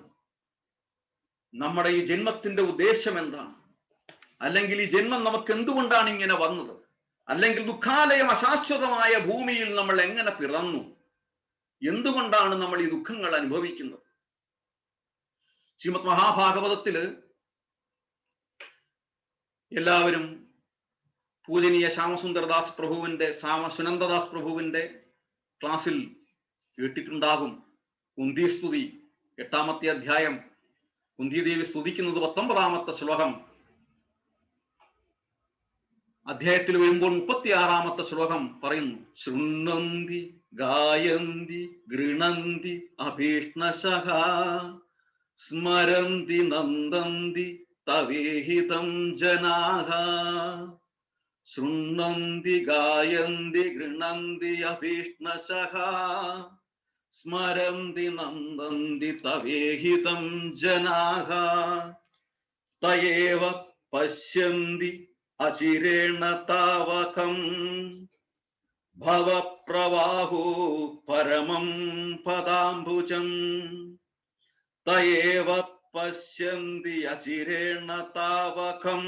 നമ്മുടെ ഈ ജന്മത്തിന്റെ ഉദ്ദേശം എന്താണ്, അല്ലെങ്കിൽ ഈ ജന്മം നമുക്ക് എന്തുകൊണ്ടാണ് ഇങ്ങനെ വന്നത്, അല്ലെങ്കിൽ ദുഃഖാലയം അശാശ്വതമായ ഭൂമിയിൽ നമ്മൾ എങ്ങനെ പിറന്നു, എന്തുകൊണ്ടാണ് നമ്മൾ ഈ ദുഃഖങ്ങൾ അനുഭവിക്കുന്നത്. ശ്രീമദ് മഹാഭാഗവതത്തില് എല്ലാവരും പൂജനീയ ശ്യാമസുന്ദരദാസ് പ്രഭുവിന്റെ സുനന്ദദാസ് പ്രഭുവിന്റെ ക്ലാസ്സിൽ കേട്ടിട്ടുണ്ടാകും. കുന്തിസ്തുതി 8-ാമത്തെ അധ്യായം, കുന്തിദേവി സ്തുതിക്കുന്നത് 19-ാമത്തെ ശ്ലോകം. അധ്യായത്തിൽ വരുമ്പോൾ 36-ാമത്തെ ശ്ലോകം പറയുന്നു, ശൃണ്വന്തി ഗായന്തി ഗൃണന്തി അഭീഷ്ണശഃ സ്മരന്തി നന്ദന്തി തവേഹിതം ജനാഃ. ശൃണ്വന്തി ഗായന്തി ഗൃണന്തി അഭീഷ്ണശഃ സ്മരന്തി നന്ദന്തി തവേഹിതം ജനാഃ. തയേവ പശ്യന്തി അചിരേണ താവകം ഭവപ്രവാഹോ പരമം പദാംബുജം. തയേവ പശ്യന്തി അചിരേണ താവകം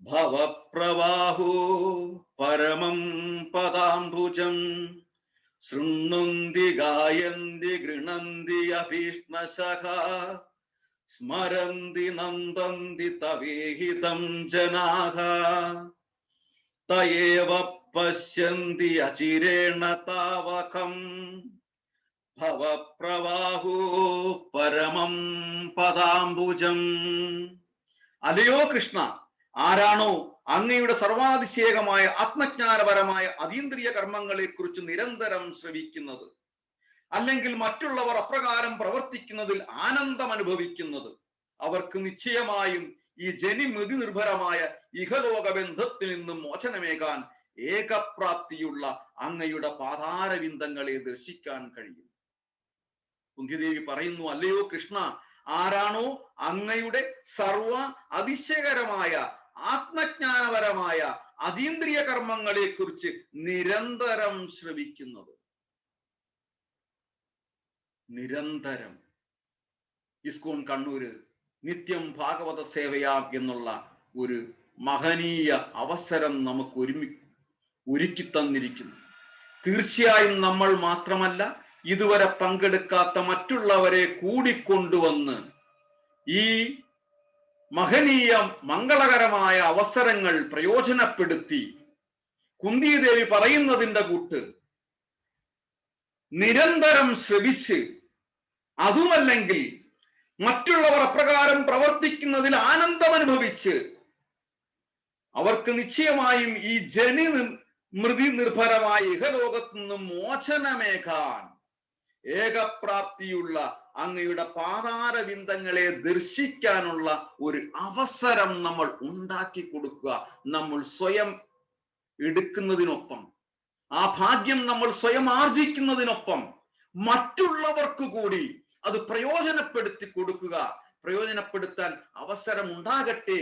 ഭവപ്രവാഹോ പരമം പദാംബുജം. ശൃണ്വന്തി ഗായന്തി ഗൃണന്തി അഭീഷ്ണശഃ സ്മരന്തി നന്ദന്തി തവേഹിതം ജനാഃ. തയേവ പശ്യന്തി അചിരേണ താവകം ഭവപ്രവാഹോ പരമം പദാംബുജം. അല്ലയോ കൃഷ്ണ, ആരാണോ അങ്ങയുടെ സർവാതിശേകമായ ആത്മജ്ഞാനപരമായ അതീന്ദ്രിയ കർമ്മങ്ങളെ കുറിച്ച് നിരന്തരം ശ്രവിക്കുന്നത്, അല്ലെങ്കിൽ മറ്റുള്ളവർ അപ്രകാരം പ്രവർത്തിക്കുന്നതിൽ ആനന്ദം അനുഭവിക്കുന്നത്, അവർക്ക് നിശ്ചയമായും ഈ ജനിമൃതി നിർഭരമായ ഇഹലോക ബന്ധത്തിൽ നിന്നും മോചനമേകാൻ ഏകപ്രാപ്തിയുള്ള അങ്ങയുടെ പാതാരവിന്ദങ്ങളെ ദർശിക്കാൻ കഴിയും. കുന്തിദേവി പറയുന്നു, അല്ലയോ കൃഷ്ണ, ആരാണോ അങ്ങയുടെ സർവ അതിശയകരമായ ആത്മജ്ഞാനപരമായ അതീന്ദ്രിയ കർമ്മങ്ങളെ കുറിച്ച് നിരന്തരം ശ്രവിക്കുന്നത്, നിരന്തരം. ഇസ്കോൺ കണ്ണൂര് നിത്യം ഭാഗവത സേവയാം എന്നുള്ള ഒരു മഹനീയ അവസരം നമുക്ക് ഒരുക്കി തന്നിരിക്കുന്നു. തീർച്ചയായും നമ്മൾ മാത്രമല്ല, ഇതുവരെ പങ്കെടുക്കാത്ത മറ്റുള്ളവരെ കൂടിക്കൊണ്ടുവന്ന് ഈ മഹനീയ മംഗളകരമായ അവസരങ്ങൾ പ്രയോജനപ്പെടുത്തി കുന്തിദേവി പറയുന്നതിൻ്റെ കൂട്ട് നിരന്തരം ശ്രവിച്ച് അതുമല്ലെങ്കിൽ മറ്റുള്ളവർ അപ്രകാരം പ്രവർത്തിക്കുന്നതിൽ ആനന്ദം അനുഭവിച്ച് അവർക്ക് നിശ്ചയമായും ഈ മൃതി നിർഭരമായ ഇഹലോകത്തു നിന്നും മോചനമേകാൻ ഏകപ്രാപ്തിയുള്ള അങ്ങയുടെ പാതാരവിന്ദങ്ങളെ ദർശിക്കാനുള്ള ഒരു അവസരം നമ്മൾ ഉണ്ടാക്കി കൊടുക്കുക. നമ്മൾ സ്വയം എടുക്കുന്നതിനൊപ്പം, ആ ഭാഗ്യം നമ്മൾ സ്വയം ആർജിക്കുന്നതിനൊപ്പം മറ്റുള്ളവർക്ക് കൂടി അത് പ്രയോജനപ്പെടുത്തി കൊടുക്കുക, പ്രയോജനപ്പെടുത്താൻ അവസരം ഉണ്ടാകട്ടെ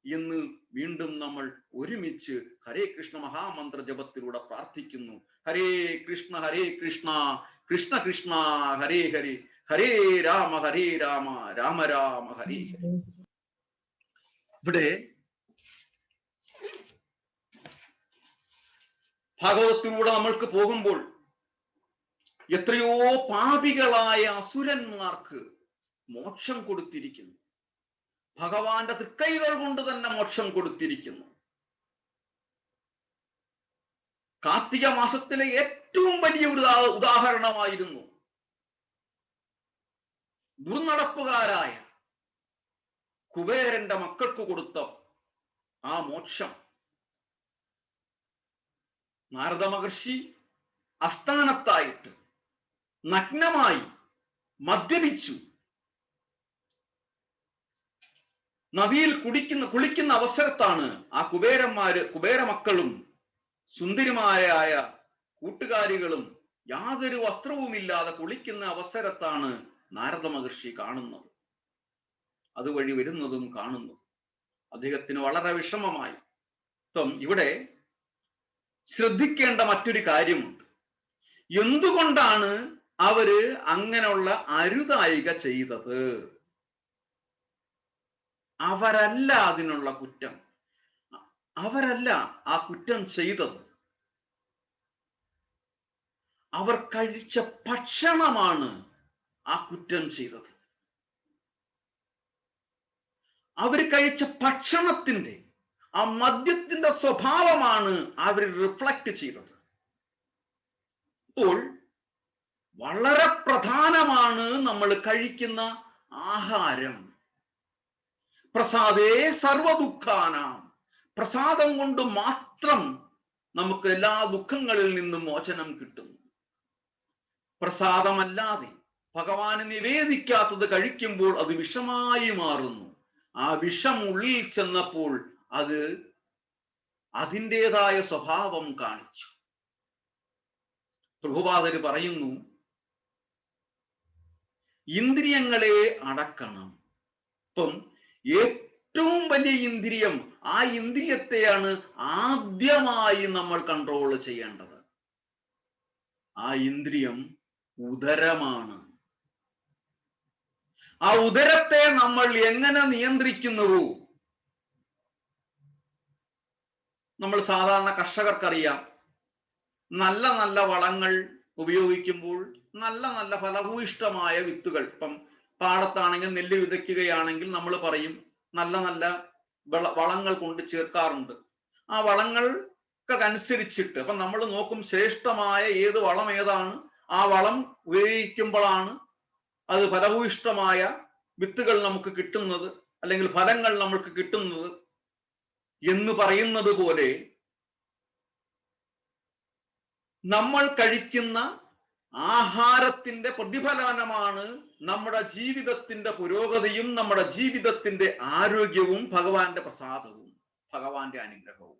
എന്ന് വീണ്ടും നമ്മൾ ഒരുമിച്ച് ഹരേ കൃഷ്ണ മഹാമന്ത്ര ജപത്തിലൂടെ പ്രാർത്ഥിക്കുന്നു. ഹരേ കൃഷ്ണ കൃഷ്ണ കൃഷ്ണ ഹരേ ഹരേ, ഹരേ രാമ രാമ രാമ ഹരേ ഹരേ. ഇവിടെ ഭാഗവതത്തിലൂടെ നമ്മൾക്ക് പോകുമ്പോൾ എത്രയോ പാപികളായ അസുരന്മാർക്ക് മോക്ഷം കൊടുത്തിരിക്കുന്നു. ഭഗവാന്റെ തൃക്കൈകൾ കൊണ്ട് തന്നെ മോക്ഷം കൊടുത്തിരിക്കുന്നു. കാർത്തിക മാസത്തിലെ ഏറ്റവും വലിയ ഒരു ഉദാഹരണമായിരുന്നു ദുർനടപ്പുകാരായ കുബേരന്റെ മക്കൾക്ക് കൊടുത്ത ആ മോക്ഷം. നാരദ മഹർഷി അസ്ഥാനത്തായിട്ട് നഗ്നമായി മദ്യപിച്ചു നദിയിൽ കുളിക്കുന്ന അവസരത്താണ് ആ കുബേരമക്കളും സുന്ദരിമാരായ കൂട്ടുകാരികളും യാതൊരു വസ്ത്രവുമില്ലാതെ കുളിക്കുന്ന അവസരത്താണ് നാരദ മഹർഷി കാണുന്നത്, അതുവഴി വരുന്നതും കാണുന്നതും. അദ്ദേഹത്തിന് വളരെ വിഷമമായി. ഇവിടെ ശ്രദ്ധിക്കേണ്ട മറ്റൊരു കാര്യമുണ്ട്. എന്തുകൊണ്ടാണ് അവര് അങ്ങനെയുള്ള അരുതായിക ചെയ്തത്? അവരല്ല അതിനുള്ള കുറ്റം, അവരല്ല ആ കുറ്റം ചെയ്തത്. അവർ കഴിച്ച ഭക്ഷണമാണ് ആ കുറ്റം ചെയ്തത്. അവർ കഴിച്ച ഭക്ഷണത്തിന്റെ ആ മദ്യത്തിന്റെ സ്വഭാവമാണ് അവർ റിഫ്ലക്ട് ചെയ്തത്. അപ്പോൾ വളരെ പ്രധാനമാണ് നമ്മൾ കഴിക്കുന്ന ആഹാരം. പ്രസാദേ സർവദുഃഖാനാം, പ്രസാദം കൊണ്ട് മാത്രം നമുക്ക് എല്ലാ ദുഃഖങ്ങളിൽ നിന്നും മോചനം കിട്ടും. പ്രസാദമല്ലാതെ ഭഗവാന് നിവേദിക്കാത്തത് കഴിക്കുമ്പോൾ അത് വിഷമായി മാറുന്നു. ആ വിഷം ഉള്ളിൽ ചെന്നപ്പോൾ അത് അതിൻ്റെതായ സ്വഭാവം കാണിച്ചു. പ്രഭുപാദര് പറയുന്നു, ഇന്ദ്രിയങ്ങളെ അടക്കണം. ഇപ്പം ഏറ്റവും വലിയ ഇന്ദ്രിയം, ആ ഇന്ദ്രിയത്തെയാണ് ആദ്യമായി നമ്മൾ കൺട്രോൾ ചെയ്യേണ്ടത്. ആ ഇന്ദ്രിയം ഉദരമാണ്. ആ ഉദരത്തെ നമ്മൾ എങ്ങനെ നിയന്ത്രിക്കുന്നുവോ, നമ്മൾ സാധാരണ കർഷകർക്കറിയാം, നല്ല നല്ല വളങ്ങൾ ഉപയോഗിക്കുമ്പോൾ നല്ല ഫലഭൂയിഷ്ടമായ വിത്തുകൾ, ഇപ്പം പാടത്താണെങ്കിൽ നെല്ല് വിതയ്ക്കുകയാണെങ്കിൽ നമ്മൾ പറയും നല്ല നല്ല വളങ്ങൾ കൊണ്ട് ചേർക്കാറുണ്ട്. ആ വളങ്ങൾക്കനുസരിച്ചിട്ട് അപ്പം നമ്മൾ നോക്കും ശ്രേഷ്ഠമായ ഏത് വളം ഏതാണ്, ആ വളം ഉപയോഗിക്കുമ്പോഴാണ് അത് ഫലഭൂയിഷ്ടമായ വിത്തുകൾ നമുക്ക് കിട്ടുന്നത്, അല്ലെങ്കിൽ ഫലങ്ങൾ നമുക്ക് കിട്ടുന്നത് എന്ന് പറയുന്നത് പോലെ നമ്മൾ കഴിക്കുന്ന ആഹാരത്തിന്റെ പ്രതിഫലനമാണ് നമ്മുടെ ജീവിതത്തിന്റെ പുരോഗതിയും നമ്മുടെ ജീവിതത്തിന്റെ ആരോഗ്യവും ഭഗവാന്റെ പ്രസാദവും ഭഗവാന്റെ അനുഗ്രഹവും.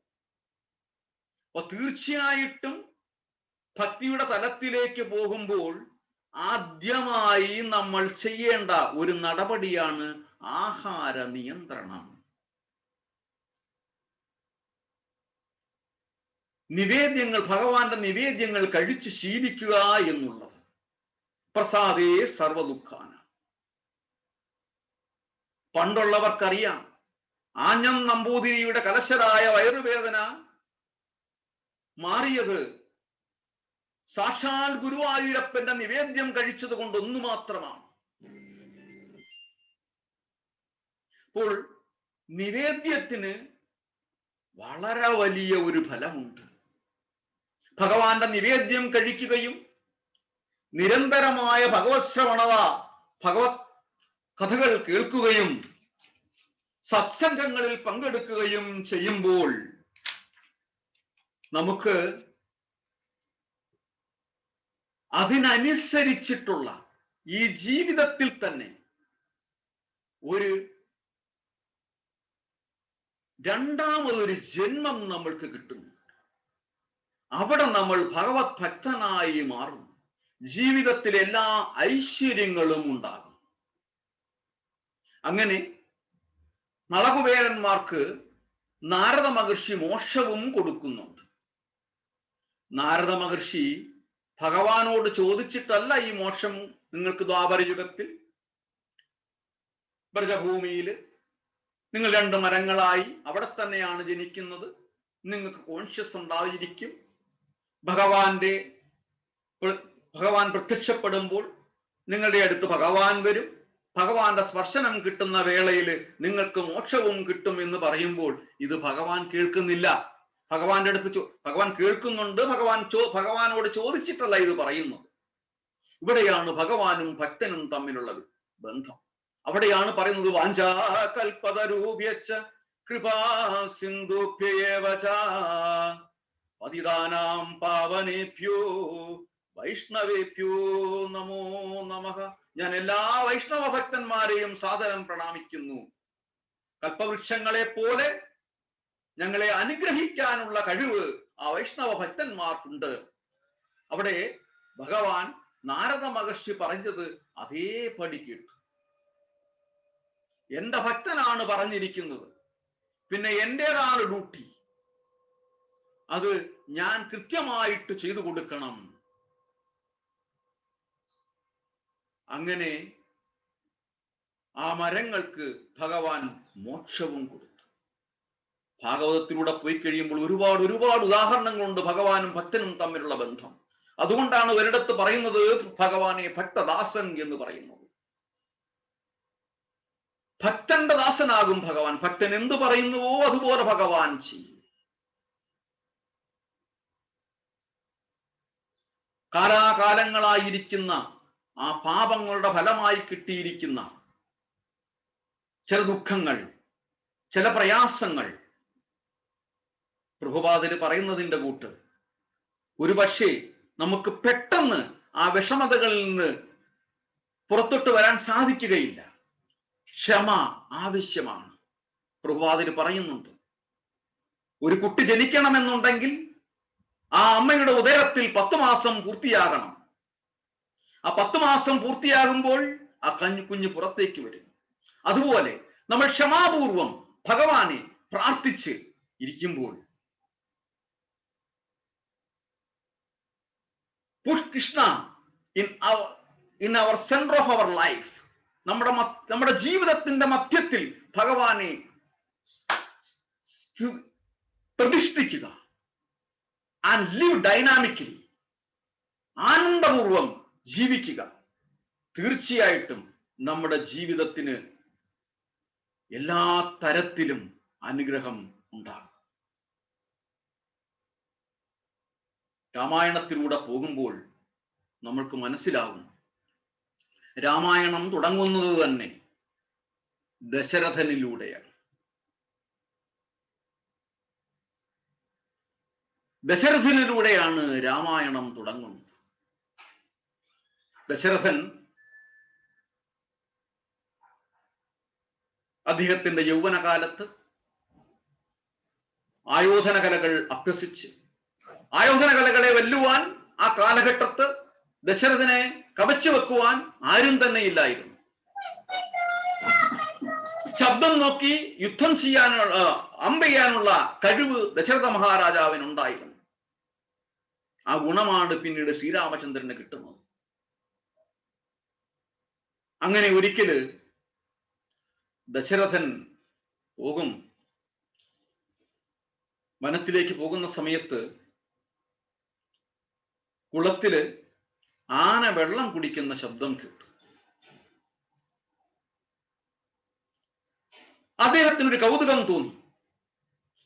അപ്പൊ തീർച്ചയായിട്ടും ഭക്തിയുടെ തലത്തിലേക്ക് പോകുമ്പോൾ ആദ്യമായി നമ്മൾ ചെയ്യേണ്ട ഒരു നടപടിയാണ് ആഹാര നിയന്ത്രണം. നിവേദ്യങ്ങൾ, ഭഗവാന്റെ നിവേദ്യങ്ങൾ കഴിച്ച് ശീലിക്കുക എന്നുള്ളത്. പ്രസാദേ സർവദുഃഖാന. പണ്ടുള്ളവർക്കറിയാം, ആഞ്ഞം നമ്പൂതിരിയുടെ കലശരായ വയറുവേദന മാറിയത് സാക്ഷാൽ ഗുരുവായൂരപ്പന്റെ നിവേദ്യം കഴിച്ചത് കൊണ്ട് ഒന്നു മാത്രമാണ്. അപ്പോൾ നിവേദ്യത്തിന് വളരെ വലിയ ഒരു ഫലമുണ്ട്. ഭഗവാന്റെ നിവേദ്യം കഴിക്കുകയും നിരന്തരമായ ഭഗവത് ശ്രവണത, ഭഗവത് കഥകൾ കേൾക്കുകയും സത്സംഗങ്ങളിൽ പങ്കെടുക്കുകയും ചെയ്യുമ്പോൾ നമുക്ക് അതിനനുസരിച്ചിട്ടുള്ള ഈ ജീവിതത്തിൽ തന്നെ ഒരു രണ്ടാമതൊരു ജന്മം നമ്മൾക്ക് കിട്ടുന്നു. അവിടെ നമ്മൾ ഭഗവത് ഭക്തനായി മാറും. ജീവിതത്തിൽ എല്ലാ ഐശ്വര്യങ്ങളും ഉണ്ടാകും. അങ്ങനെ നളകുബേരന്മാർക്ക് നാരദ മഹർഷി മോക്ഷവും കൊടുക്കുന്നുണ്ട്. നാരദ മഹർഷി ഭഗവാനോട് ചോദിച്ചിട്ടല്ല ഈ മോക്ഷം നിങ്ങൾക്ക് ദ്വാപരയുഗത്തിൽ ബ്രജഭൂമിയിൽ നിങ്ങൾ രണ്ട് മരങ്ങളായി അവിടെ തന്നെയാണ് ജനിക്കുന്നത്, നിങ്ങൾക്ക് കോൺഷ്യസ് ഉണ്ടായിരിക്കും. ഭഗവാൻ പ്രത്യക്ഷപ്പെടുമ്പോൾ നിങ്ങളുടെ അടുത്ത് ഭഗവാൻ വരും. ഭഗവാന്റെ സ്പർശനം കിട്ടുന്ന വേളയിൽ നിങ്ങൾക്ക് മോക്ഷവും കിട്ടും എന്ന് പറയുമ്പോൾ ഇത് ഭഗവാൻ കേൾക്കുന്നില്ല. ഭഗവാന്റെ അടുത്ത് ഭഗവാൻ കേൾക്കുന്നുണ്ട്, ഭഗവാനോട് ചോദിച്ചിട്ടല്ല ഇത് പറയുന്നത്. ഇവിടെയാണ് ഭഗവാനും ഭക്തനും തമ്മിലുള്ള ബന്ധം. അവിടെയാണ് പറയുന്നത് വാഞ്ചാ കൽപതരൂപ്യച്ച കൃപാ സിന്ധുഭ്യേവ ച പതിതാനാം പാവനേഭ്യോ വൈഷ്ണവേഭ്യോ നമോ നമഃ. ഞാൻ എല്ലാ വൈഷ്ണവ ഭക്തന്മാരെയും സാദരം പ്രണാമിക്കുന്നു. കൽപ്പവൃക്ഷങ്ങളെ പോലെ ഞങ്ങളെ അനുഗ്രഹിക്കാനുള്ള കഴിവ് ആ വൈഷ്ണവ ഭക്തന്മാർക്കുണ്ട്. അവിടെ ഭഗവാൻ നാരദ മഹർഷി പറഞ്ഞത് അതേപടി കേട്ടു. എന്റെ ഭക്തനാണ് പറഞ്ഞിരിക്കുന്നത്, പിന്നെ എന്റേതാണ് ഡ്യൂട്ടി. അത് ഞാൻ കൃത്യമായിട്ട് ചെയ്തു കൊടുക്കണം. അങ്ങനെ ആ മരങ്ങൾക്ക് ഭഗവാൻ മോക്ഷവും കൊടുത്തു. ഭാഗവതത്തിലൂടെ പോയി കഴിയുമ്പോൾ ഒരുപാട് ഉദാഹരണങ്ങളുണ്ട് ഭഗവാനും ഭക്തനും തമ്മിലുള്ള ബന്ധം. അതുകൊണ്ടാണ് ഒരിടത്ത് പറയുന്നത് ഭഗവാനെ ഭക്തദാസൻ എന്ന് പറയുന്നത്. ഭക്തന്റെ ദാസനാകും ഭഗവാൻ. ഭക്തൻ എന്തു പറയുന്നുവോ അതുപോലെ ഭഗവാൻ ചെയ്യും. കാലാകാലങ്ങളായിരിക്കുന്ന ആ പാപങ്ങളുടെ ഫലമായി കിട്ടിയിരിക്കുന്ന ചില ദുഃഖങ്ങൾ, ചില പ്രയാസങ്ങൾ പ്രഭുപാദര് പറയുന്നതിന്റെ കൂട്ട് ഒരുപക്ഷെ നമുക്ക് പെട്ടെന്ന് ആ വിഷമതകളിൽ നിന്ന് പുറത്തോട്ട് വരാൻ സാധിക്കുകയില്ല. ക്ഷമ ആവശ്യമാണ്. പ്രഭുപാദര് പറയുന്നുണ്ട്, ഒരു കുട്ടി ജനിക്കണമെന്നുണ്ടെങ്കിൽ ആ അമ്മയുടെ ഉദരത്തിൽ 10 മാസം പൂർത്തിയാകണം. ആ 10 മാസം പൂർത്തിയാകുമ്പോൾ ആ കുഞ്ഞ് പുറത്തേക്ക് വരും. അതുപോലെ നമ്മൾ ക്ഷമാപൂർവം ഭഗവാനെ പ്രാർത്ഥിച്ച് ഇരിക്കുമ്പോൾ push Krishna in our centre of our life, നമ്മുടെ ജീവിതത്തിന്റെ മധ്യത്തിൽ ഭഗവാനെ പ്രതിഷ്ഠിക്കുക. ആൻഡ് ലിവ് ഡൈനാമിക്കലി, ആനന്ദപൂർവം ജീവിക്കുക. തീർച്ചയായിട്ടും നമ്മുടെ ജീവിതത്തിന് എല്ലാ തരത്തിലും അനുഗ്രഹം ഉണ്ടാകും. രാമായണത്തിലൂടെ പോകുമ്പോൾ നമ്മൾക്ക് മനസ്സിലാവും, രാമായണം തുടങ്ങുന്നത് തന്നെ ദശരഥനിലൂടെയാണ്. ദശരഥനിലൂടെയാണ് രാമായണം തുടങ്ങുന്നത്. ദശരഥൻ അദ്ദേഹത്തിന്റെ യൗവനകാലത്ത് ആയോധന കലകൾ അഭ്യസിച്ച് ആയോധന കലകളെ വെല്ലുവാൻ ആ കാലഘട്ടത്ത് ദശരഥനെ കവച്ചു വെക്കുവാൻ ആരും തന്നെ ഇല്ലായിരുന്നു. ശബ്ദം നോക്കി യുദ്ധം ചെയ്യാനുള്ള അമ്പെയ്യാനുള്ള കഴിവ് ദശരഥ മഹാരാജാവിനുണ്ടായിരുന്നു. ആ ഗുണമാണ് പിന്നീട് ശ്രീരാമചന്ദ്രന് കിട്ടുന്നത്. അങ്ങനെ ഒരിക്കല് ദശരഥൻ വനത്തിലേക്ക് പോകുന്ന സമയത്ത് കുളത്തില് ആന വെള്ളം കുടിക്കുന്ന ശബ്ദം കേട്ടു. അദ്ദേഹത്തിനൊരു കൗതുകം തോന്നി.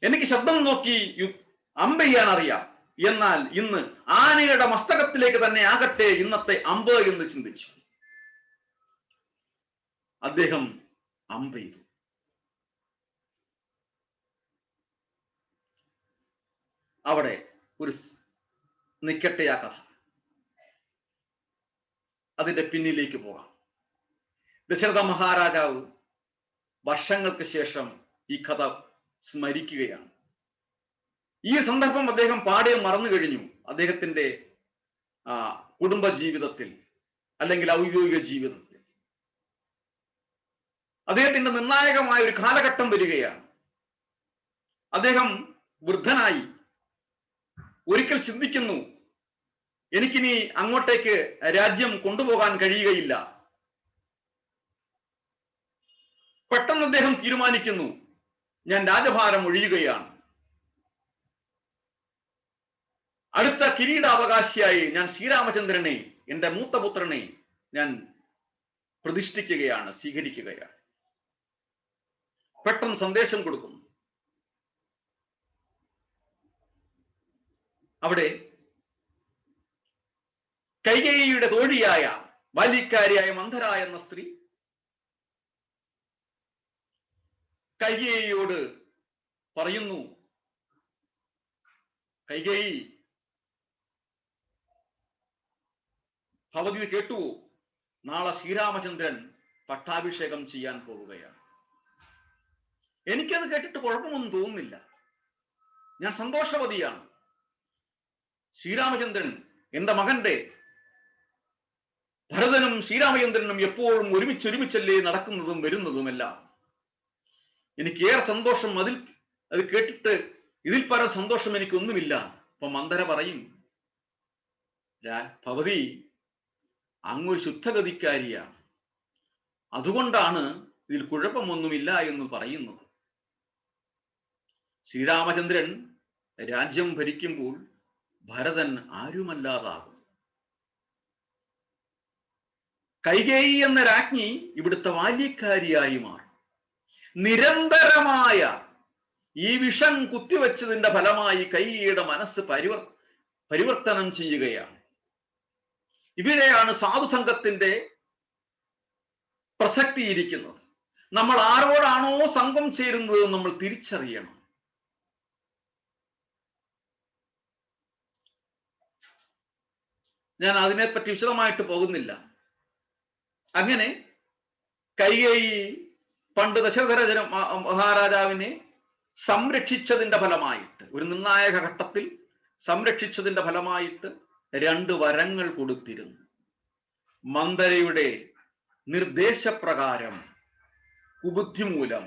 എനിക്ക് ശബ്ദം നോക്കി അമ്പെയ്യാൻ അറിയാം, എന്നാൽ ഇന്ന് ആനയുടെ മസ്തകത്തിലേക്ക് തന്നെ ആകട്ടെ ഇന്നത്തെ അമ്പ് എന്ന് ചിന്തിച്ചു. അദ്ദേഹം അമ്പെയ്തു. അവിടെ ഒരു നിക്കട്ടെ ആ കഥ, അതിന്റെ പിന്നിലേക്ക് പോകാം. ദശരഥ മഹാരാജാവ് വർഷങ്ങൾക്ക് ശേഷം ഈ കഥ സ്മരിക്കുകയാണ്. ഈ സന്ദർഭം അദ്ദേഹം പാടെ മറന്നു കഴിഞ്ഞു. അദ്ദേഹത്തിന്റെ കുടുംബ ജീവിതത്തിൽ അല്ലെങ്കിൽ ഔദ്യോഗിക ജീവിതത്തിൽ അദ്ദേഹത്തിന്റെ നിർണായകമായ ഒരു കാലഘട്ടം വരികയാണ്. അദ്ദേഹം വൃദ്ധനായി. ഒരിക്കൽ ചിന്തിക്കുന്നു, എനിക്കിനി അങ്ങോട്ടേക്ക് രാജ്യം കൊണ്ടുപോകാൻ കഴിയുകയില്ല. പെട്ടെന്ന് അദ്ദേഹം തീരുമാനിക്കുന്നു, ഞാൻ രാജഭാരം ഒഴിയുകയാണ്. അടുത്ത കിരീടാവകാശിയായി ഞാൻ ശ്രീരാമചന്ദ്രനെ, എന്റെ മൂത്തപുത്രനെ ഞാൻ പ്രതിഷ്ഠിക്കുകയാണ്, സ്വീകരിക്കുകയാണ്. പെട്ടെന്ന് സന്ദേശം കൊടുക്കുന്നു. അവിടെ കൈകേയിയുടെ തോഴിയായ ബാല്യക്കാരിയായ മന്ധര എന്ന സ്ത്രീ കൈകേയിയോട് പറയുന്നു, കൈകേയി, ഭവതി കേട്ടു, നാളെ ശ്രീരാമചന്ദ്രൻ പട്ടാഭിഷേകം ചെയ്യാൻ പോവുകയാണ്. എനിക്കത് കേട്ടിട്ട് കുഴപ്പമൊന്നും തോന്നുന്നില്ല. ഞാൻ സന്തോഷവതിയാണ്. ശ്രീരാമചന്ദ്രൻ, എന്റെ മകന്റെ ഭരതനും ശ്രീരാമചന്ദ്രനും എപ്പോഴും ഒരുമിച്ചൊരുമിച്ചല്ലേ നടക്കുന്നതും വരുന്നതുമെല്ലാം. എനിക്ക് ഏറെ സന്തോഷം. അത് കേട്ടിട്ട് ഇതിൽ പര സന്തോഷം എനിക്കൊന്നുമില്ല. അപ്പൊ മന്ധര പറയും, ഭവതി അങ്ങൊരു ശുദ്ധഗതിക്കാരിയാണ്, അതുകൊണ്ടാണ് ഇതിൽ കുഴപ്പമൊന്നുമില്ല എന്ന് പറയുന്നത്. ശ്രീരാമചന്ദ്രൻ രാജ്യം ഭരിക്കുമ്പോൾ ഭരതൻ ആരുമല്ലാതാകും. കൈകേയി എന്ന രാജ്ഞി ഇവിടുത്തെ ബാല്യക്കാരിയായി മാറും. നിരന്തരമായ ഈ വിഷം കുത്തിവെച്ചതിന്റെ ഫലമായി കൈകേയിയുടെ മനസ്സ് പരിവർത്തനം ചെയ്യുകയാണ്. ഇവിടെയാണ് സാധുസംഘത്തിന്റെ പ്രസക്തി ഇരിക്കുന്നത്. നമ്മൾ ആരോടാണോ സംഘം ചേരുന്നത് നമ്മൾ തിരിച്ചറിയണം. ഞാൻ അതിനെപ്പറ്റി വിശദമായിട്ട് പോകുന്നില്ല. അങ്ങനെ കൈകേയി പണ്ട് ദശരഥ മഹാരാജാവിനെ സംരക്ഷിച്ചതിന്റെ ഫലമായിട്ട്, ഒരു നിർണായക ഘട്ടത്തിൽ സംരക്ഷിച്ചതിന്റെ ഫലമായിട്ട് 2 വരങ്ങൾ കൊടുത്തിരുന്നു. മന്ധരയുടെ നിർദ്ദേശപ്രകാരം, കുബുദ്ധി മൂലം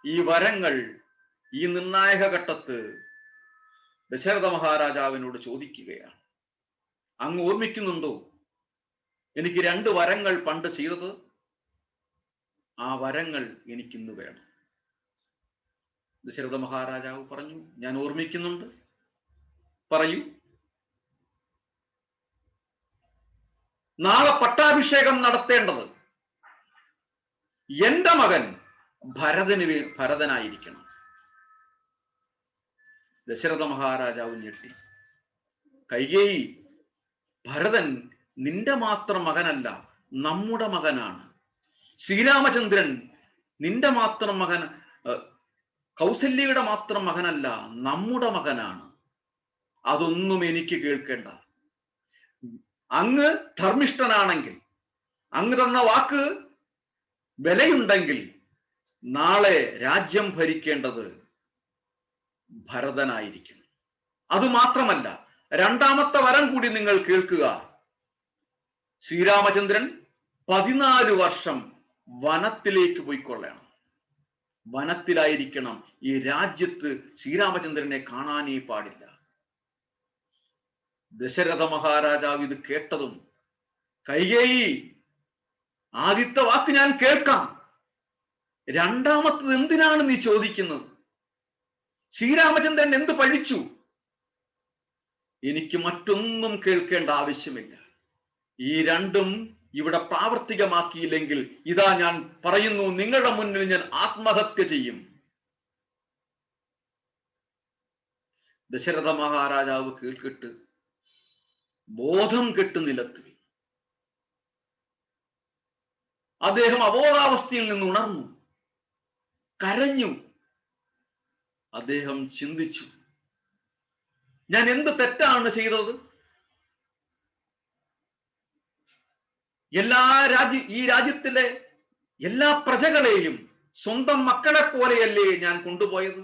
ഈ വരങ്ങൾ ഈ നിർണായക ഘട്ടത്ത് ദശരഥ മഹാരാജാവിനോട് ചോദിക്കുകയാണ്. അങ്ങ് ഓർമ്മിക്കുന്നുണ്ടോ എനിക്ക് 2 വരങ്ങൾ പണ്ട് ചെയ്തത്? ആ വരങ്ങൾ എനിക്കിന്ന് വേണം. ദശരഥ മഹാരാജാവ് പറഞ്ഞു, ഞാൻ ഓർമ്മിക്കുന്നുണ്ട്, പറയൂ. നാളെ പട്ടാഭിഷേകം നടത്തേണ്ടത് എന്റെ മകൻ ഭരതനായിരിക്കണം. ദശരഥ മഹാരാജാവ് ഞെട്ടി. കൈകേയി, ഭരതൻ നിന്റെ മാത്രം മകനല്ല, നമ്മുടെ മകനാണ്. ശ്രീരാമചന്ദ്രൻ നിന്റെ മാത്രം മകൻ, കൗസല്യയുടെ മാത്രം മകനല്ല, നമ്മുടെ മകനാണ്. അതൊന്നും എനിക്ക് കേൾക്കേണ്ട. അങ്ങ് ധർമ്മിഷ്ഠനാണെങ്കിൽ, അങ്ങ് തന്ന വാക്ക് വിലയുണ്ടെങ്കിൽ നാളെ രാജ്യം ഭരിക്കേണ്ടത് ഭരതനായിരിക്കണം. അതുമാത്രമല്ല, 2ാമത്തെ വരം കൂടി നിങ്ങൾ കേൾക്കുക. ശ്രീരാമചന്ദ്രൻ 14 വർഷം വനത്തിലേക്ക് പോയിക്കൊള്ളണം. വനത്തിലായിരിക്കണം. ഈ രാജ്യത്ത് ശ്രീരാമചന്ദ്രനെ കാണാനേ പാടില്ല. ദശരഥ മഹാരാജാവ് ഇത് കേട്ടതും, കൈകേയി, ആദ്യത്തെ വാക്ക് ഞാൻ കേൾക്കാം, 2ാമത്തത് എന്തിനാണ് നീ ചോദിക്കുന്നത്? ശ്രീരാമചന്ദ്രൻ എന്ത് പഴിച്ചു? എനിക്ക് മറ്റൊന്നും കേൾക്കേണ്ട ആവശ്യമില്ല. ഈ 2ഉം ഇവിടെ പ്രാവർത്തികമാക്കിയില്ലെങ്കിൽ ഇതാ ഞാൻ പറയുന്നു, നിങ്ങളുടെ മുന്നിൽ ഞാൻ ആത്മഹത്യ ചെയ്യും. ദശരഥ മഹാരാജാവ് കേൾക്കിട്ട് ബോധം കെട്ട് നിലത്ത് വീണു. അദ്ദേഹം അബോധാവസ്ഥയിൽ നിന്ന് ഉണർന്നു, കരഞ്ഞു. അദ്ദേഹം ചിന്തിച്ചു, ഞാൻ എന്ത് തെറ്റാണ് ചെയ്തത്? ഈ രാജ്യത്തിലെ എല്ലാ പ്രജകളെയും സ്വന്തം മക്കളെ പോലെയല്ലേ ഞാൻ കൊണ്ടുപോയത്?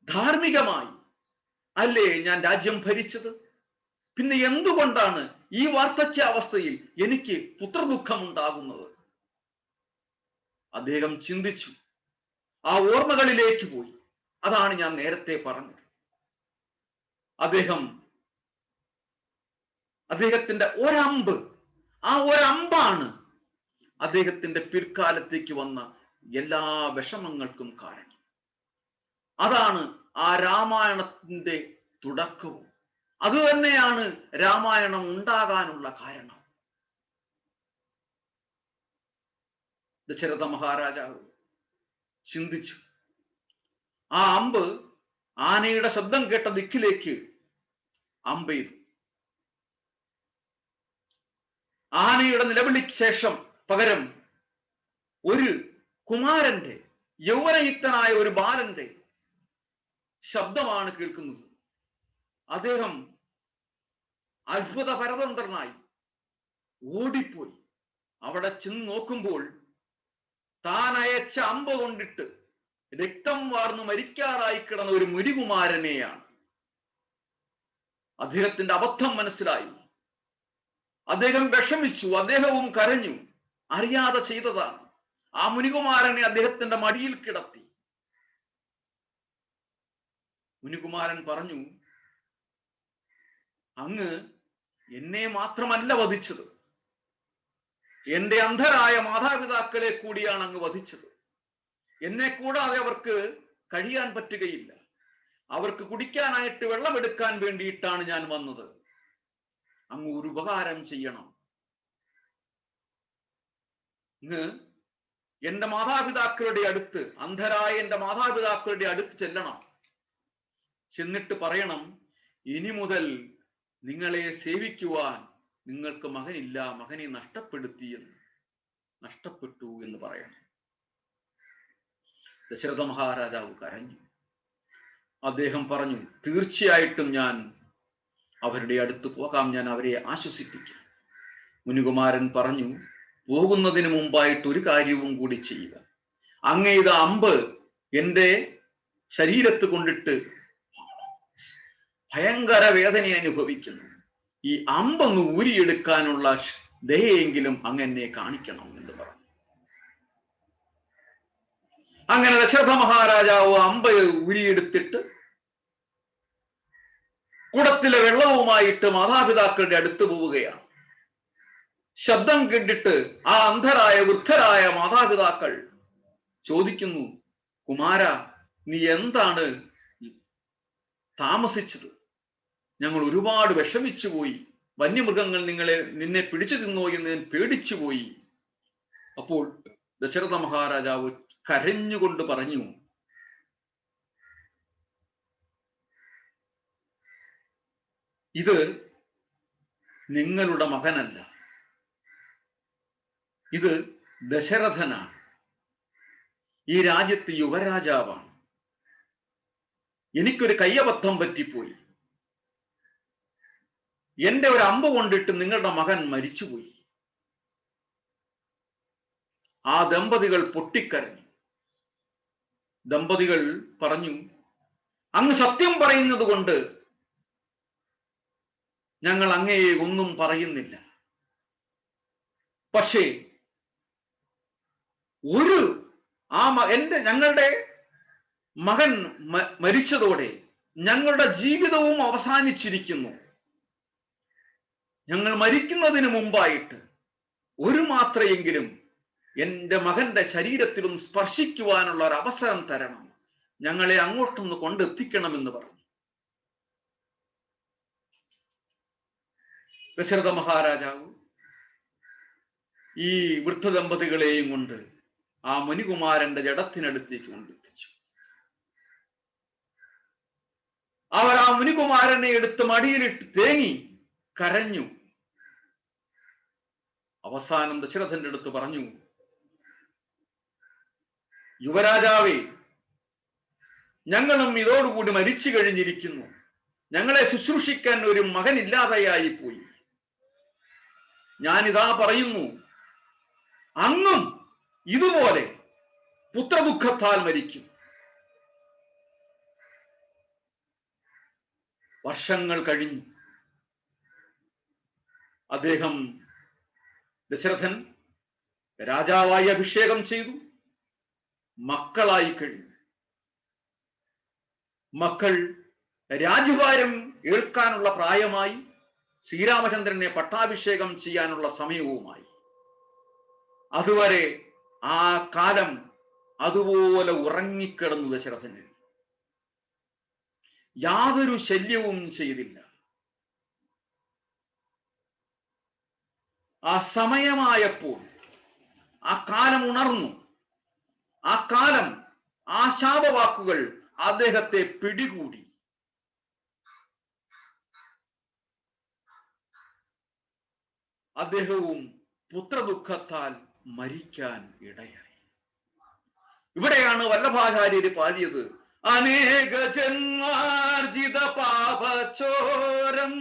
ധാർമ്മികമായി അല്ലേ ഞാൻ രാജ്യം ഭരിച്ചത്? പിന്നെ എന്തുകൊണ്ടാണ് ഈ വാർദ്ധക്യാവസ്ഥയിൽ എനിക്ക് പുത്രദുഃഖം ഉണ്ടാകുന്നത്? അദ്ദേഹം ചിന്തിച്ചു, ആ ഓർമ്മകളിലേക്ക് പോയി. അതാണ് ഞാൻ നേരത്തെ പറഞ്ഞത്. അദ്ദേഹത്തിന്റെ ഒരമ്പ്, ആ ഒരമ്പാണ് അദ്ദേഹത്തിന്റെ പിൽക്കാലത്തേക്ക് വന്ന എല്ലാ വിഷമങ്ങൾക്കും കാരണം. അതാണ് ആ രാമായണത്തിന്റെ തുടക്കവും. അത് തന്നെയാണ് രാമായണം ഉണ്ടാകാനുള്ള കാരണം. ദശരഥ മഹാരാജാവ് ചിന്തിച്ചു. ആ അമ്പ് ആനയുടെ ശബ്ദം കേട്ട ദിക്കിലേക്ക് അമ്പെയ്തു. ആനയുടെ നിലവിളിക്ക് ശേഷം പകരം ഒരു കുമാരന്റെ, യൗവനയുക്തനായ ഒരു ബാലന്റെ ശബ്ദമാണ് കേൾക്കുന്നത്. അദ്ദേഹം അത്ഭുത പരതന്ത്രനായി ഓടിപ്പോയി. അവിടെ ചെന്ന് നോക്കുമ്പോൾ താൻ അയച്ച അമ്പ് കൊണ്ടിട്ട് രക്തം വാർന്നു മരിക്കാറായി കിടന്ന ഒരു മുനികുമാരനെയാണ്. അദ്ദേഹത്തിന്റെ അബദ്ധം മനസ്സിലായി. അദ്ദേഹം വിഷമിച്ചു, അദ്ദേഹവും കരഞ്ഞു. അറിയാതെ ചെയ്തതാണ്. ആ മുനികുമാരനെ അദ്ദേഹത്തിന്റെ മടിയിൽ കിടത്തി. മുനികുമാരൻ പറഞ്ഞു, അങ്ങ് എന്നെ മാത്രമല്ല വധിച്ചത്, എന്റെ അന്ധരായ മാതാപിതാക്കളെ കൂടിയാണ് അങ്ങ് വധിച്ചത്. എന്നെ കൂടാതെ അവർക്ക് കഴിയാൻ പറ്റുകയില്ല. അവർക്ക് കുടിക്കാനായിട്ട് വെള്ളമെടുക്കാൻ വേണ്ടിയിട്ടാണ് ഞാൻ വന്നത്. അങ്ങ് ഒരു ഉപകാരം ചെയ്യണം. അങ്ങ് എന്റെ മാതാപിതാക്കളുടെ അടുത്ത്, അന്ധരായ എന്റെ മാതാപിതാക്കളുടെ അടുത്ത് ചെല്ലണം. ചെന്നിട്ട് പറയണം, ഇനി മുതൽ നിങ്ങളെ സേവിക്കുവാൻ നിങ്ങൾക്ക് മകനില്ല, മകനെ നഷ്ടപ്പെട്ടു എന്ന് പറയണം. ദശരഥ മഹാരാജാവ് കരഞ്ഞു. അദ്ദേഹം പറഞ്ഞു, തീർച്ചയായിട്ടും ഞാൻ അവരുടെ അടുത്ത് പോകാം, ഞാൻ അവരെ ആശ്വസിപ്പിക്കാം. മുനികുമാരൻ പറഞ്ഞു, പോകുന്നതിന് മുമ്പായിട്ട് ഒരു കാര്യവും കൂടി ചെയ്യുക. അങ്ങ് ഇത് അമ്പ് എന്റെ ശരീരത്ത് കൊണ്ടിട്ട് ഭയങ്കര വേദന അനുഭവിക്കുന്നു. ഈ അമ്പൊന്ന് ഊരിയെടുക്കാനുള്ള ദയയെങ്കിലും അങ്ങെന്നെ കാണിക്കണം എന്ന് പറഞ്ഞു. അങ്ങനെ ദശരഥ മഹാരാജാവ് അമ്പ് ഊരിയെടുത്തിട്ട് കുടത്തിലെ വെള്ളവുമായിട്ട് മാതാപിതാക്കളുടെ അടുത്ത് പോവുകയാണ്. ശബ്ദം കേട്ടിട്ട് ആ അന്ധരായ വൃദ്ധരായ മാതാപിതാക്കൾ ചോദിക്കുന്നു, കുമാര, നീ എന്താണ് താമസിച്ചത്? ഞങ്ങൾ ഒരുപാട് വിഷമിച്ചു പോയി. വന്യമൃഗങ്ങൾ നിന്നെ പിടിച്ചു തിന്നോ എന്ന് ഞാൻ പേടിച്ചു പോയി. അപ്പോൾ ദശരഥ മഹാരാജാവ് കരഞ്ഞുകൊണ്ട് പറഞ്ഞു, ഇത് നിങ്ങളുടെ മകനല്ല, ഇത് ദശരഥനാണ്. ഈ രാജ്യത്ത് യുവരാജാവാണ്. എനിക്കൊരു കയ്യബദ്ധം പറ്റിപ്പോയി. എന്റെ ഒരു അമ്പ് കൊണ്ടിട്ട് നിങ്ങളുടെ മകൻ മരിച്ചുപോയി. ആ ദമ്പതികൾ പൊട്ടിക്കരഞ്ഞു. ദമ്പതികൾ പറഞ്ഞു, അങ്ങ് സത്യം പറയുന്നത് കൊണ്ട് ഞങ്ങൾ അങ്ങയെ ഒന്നും പറയുന്നില്ല. പക്ഷേ ഞങ്ങളുടെ മകൻ മരിച്ചതോടെ ഞങ്ങളുടെ ജീവിതവും അവസാനിച്ചിരിക്കുന്നു. ഞങ്ങൾ മരിക്കുന്നതിന് മുമ്പായിട്ട് ഒരു മാത്രയെങ്കിലും എൻ്റെ മകന്റെ ശരീരത്തിലും സ്പർശിക്കുവാനുള്ള ഒരു അവസരം തരണം. ഞങ്ങളെ അങ്ങോട്ടൊന്ന് കൊണ്ടെത്തിക്കണമെന്ന് പറഞ്ഞു. ദശരഥ മഹാരാജാവ് ഈ വൃദ്ധ ദമ്പതികളെയും കൊണ്ട് ആ മുനികുമാരന്റെ ജഡത്തിനടുത്തേക്ക് കൊണ്ടെത്തിച്ചു. അവർ ആ മുനികുമാരനെ എടുത്ത് മടിയിലിട്ട് തേങ്ങി കരഞ്ഞു. അവസാനം ദശരഥന്റെ അടുത്ത് പറഞ്ഞു, യുവരാജാവേ, ഞങ്ങളും ഇതോടുകൂടി മരിച്ചു കഴിഞ്ഞിരിക്കുന്നു. ഞങ്ങളെ ശുശ്രൂഷിക്കാൻ ഒരു മകൻ ഇല്ലാതെയായി പോയി. ഞാനിതാ പറയുന്നു, അങ്ങും ഇതുപോലെ പുത്രദുഃഖത്താൽ മരിക്കും. വർഷങ്ങൾ കഴിഞ്ഞു. അദ്ദേഹം ദശരഥൻ രാജാവായി അഭിഷേകം ചെയ്തു. മക്കളായി കഴിഞ്ഞു. മക്കൾ രാജ്യഭാരം ഏൽക്കാനുള്ള പ്രായമായി. ശ്രീരാമചന്ദ്രനെ പട്ടാഭിഷേകം ചെയ്യാനുള്ള സമയവുമായി. അതുവരെ ആ കാലം അതുപോലെ ഉറങ്ങിക്കിടന്നു ദശരഥന്. യാതൊരു ശല്യവും ചെയ്തില്ല. ആ സമയമായപ്പോൾ ആ കാലം ഉണർന്നു. ആ കാലം, ആ ശാപവാക്കുകൾ അദ്ദേഹത്തെ പിടികൂടി. അദ്ദേഹവും പുത്രദുഃഖത്താൽ മരിക്കാൻ ഇടയായി. ഇവിടെയാണ് വല്ലഭാചാര്യര് പാടിയത്, അനേക ജന്മാർജിത പാപചോരം,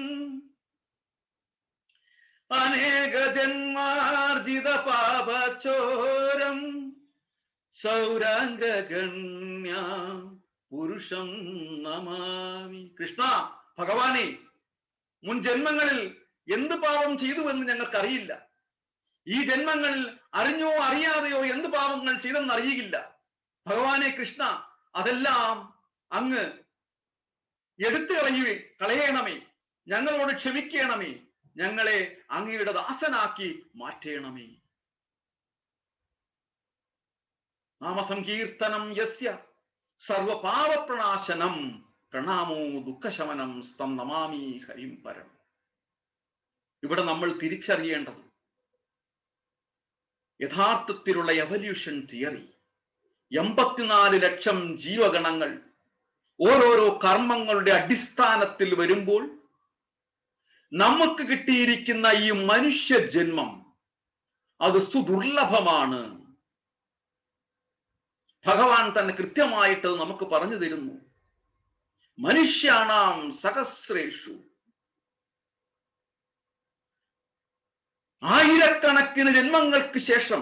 അനേക ജന്മാർജിത പാപചോരം, സൗരാംഗഗണ്യ പുരുഷം നമാമി. കൃഷ്ണ, ഭഗവാനെ, മുൻ ജന്മങ്ങളിൽ എന്ത് പാപം ചെയ്തുവെന്ന് ഞങ്ങൾക്കറിയില്ല. ഈ ജന്മങ്ങളിൽ അറിഞ്ഞോ അറിയാതെയോ എന്ത് പാപങ്ങൾ ചെയ്തെന്ന് അറിയില്ല. ഭഗവാനെ കൃഷ്ണ, അതെല്ലാം അങ്ങ് എടുത്തു കളയണമേ. ഞങ്ങളോട് ക്ഷമിക്കണമേ. ഞങ്ങളെ അങ്ങയുടെ ദാസനാക്കി മാറ്റേണമേ. നാമസങ്കീർത്തനം യസ്യ സർവപാപപ്രണാശനം പ്രണാമോ ദുഃഖശമനം സ്തം നമാമി ഹരിം പരം. ഇവിടെ നമ്മൾ തിരിച്ചറിയേണ്ടത് യഥാർത്ഥത്തിലുള്ള എവല്യൂഷൻ തിയറി, 84 ലക്ഷം ജീവഗണങ്ങൾ ഓരോരോ കർമ്മങ്ങളുടെ അടിസ്ഥാനത്തിൽ വരുമ്പോൾ നമുക്ക് കിട്ടിയിരിക്കുന്ന ഈ മനുഷ്യ ജന്മം അത് സുദുർലഭമാണ്. ഭഗവാൻ തന്നെ കൃത്യമായിട്ട് നമുക്ക് പറഞ്ഞു തരുന്നു. മനുഷ്യാണാം സഹസ്രേഷു, ആയിരക്കണക്കിന് ജന്മങ്ങൾക്ക് ശേഷം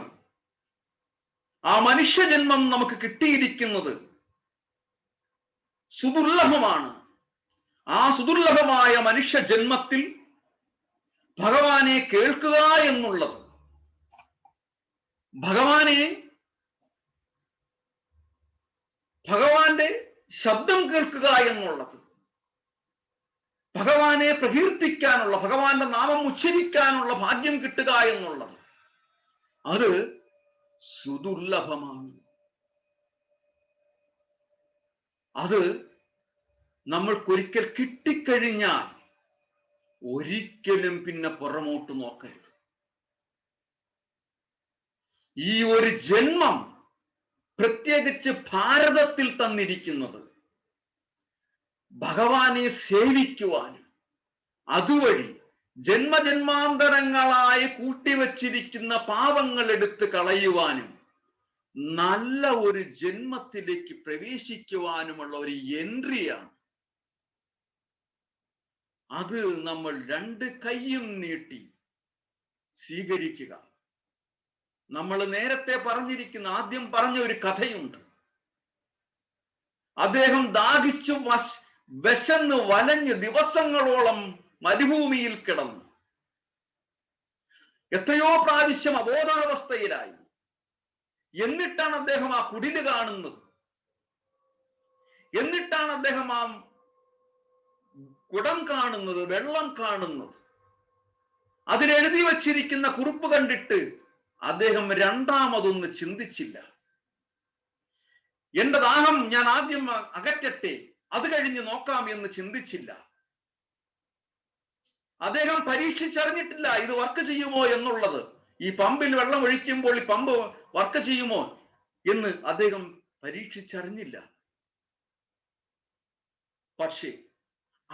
ആ മനുഷ്യജന്മം നമുക്ക് കിട്ടിയിരിക്കുന്നത് സുദുർലഭമാണ്. ആ സുദുർലഭമായ മനുഷ്യജന്മത്തിൽ ഭഗവാനെ കേൾക്കുക എന്നുള്ളത്, ഭഗവാന്റെ ശബ്ദം കേൾക്കുക എന്നുള്ളത്, ഭഗവാനെ പ്രകീർത്തിക്കാനുള്ള, ഭഗവാന്റെ നാമം ഉച്ചരിക്കാനുള്ള ഭാഗ്യം കിട്ടുക എന്നുള്ളത് അത് സുദുർലഭമാണ്. അത് നമ്മൾക്കൊരിക്കൽ കിട്ടിക്കഴിഞ്ഞാൽ ഒരിക്കലും പിന്നെ പുറമോട്ട് നോക്കരുത്. ഈ ഒരു ജന്മം പ്രത്യേകിച്ച് ഭാരതത്തിൽ തന്നിരിക്കുന്നത് ഭഗവാനെ സേവിക്കുവാനും അതുവഴി ജന്മജന്മാന്തരങ്ങളായി കൂട്ടിവച്ചിരിക്കുന്ന പാപങ്ങൾ എടുത്ത് കളയുവാനും നല്ല ഒരു ജന്മത്തിലേക്ക് പ്രവേശിക്കുവാനുമുള്ള ഒരു എൻട്രിയാണ്. അത് നമ്മൾ 2 കൈയും നീട്ടി സ്വീകരിക്കുക. നമ്മൾ നേരത്തെ പറഞ്ഞിരിക്കുന്ന, ആദ്യം പറഞ്ഞ ഒരു കഥയുണ്ട്. അദ്ദേഹം ദാഹിച്ചു വിശന്ന് വലഞ്ഞ് ദിവസങ്ങളോളം മരുഭൂമിയിൽ കിടന്നു. എത്രയോ പ്രാവശ്യം അബോധാവസ്ഥയിലായി. എന്നിട്ടാണ് അദ്ദേഹം ആ കുടില് കാണുന്നത്. എന്നിട്ടാണ് അദ്ദേഹം ആ കുടം കാണുന്നത്, വെള്ളം കാണുന്നത്. അതിലെഴുതി വച്ചിരിക്കുന്ന കുറിപ്പ് കണ്ടിട്ട് അദ്ദേഹം രണ്ടാമതൊന്ന് ചിന്തിച്ചില്ല. എന്റെ ദാഹം ഞാൻ ആദ്യം അകറ്റട്ടെ, അത് കഴിഞ്ഞ് നോക്കാം എന്ന് ചിന്തിച്ചില്ല. അദ്ദേഹം പരീക്ഷിച്ചറിഞ്ഞിട്ടില്ല ഇത് വർക്ക് ചെയ്യുമോ എന്നുള്ളത്. ഈ പമ്പിൽ വെള്ളം ഒഴിക്കുമ്പോൾ ഈ പമ്പ് വർക്ക് ചെയ്യുമോ എന്ന് അദ്ദേഹം പരീക്ഷിച്ചറിഞ്ഞില്ല. പക്ഷേ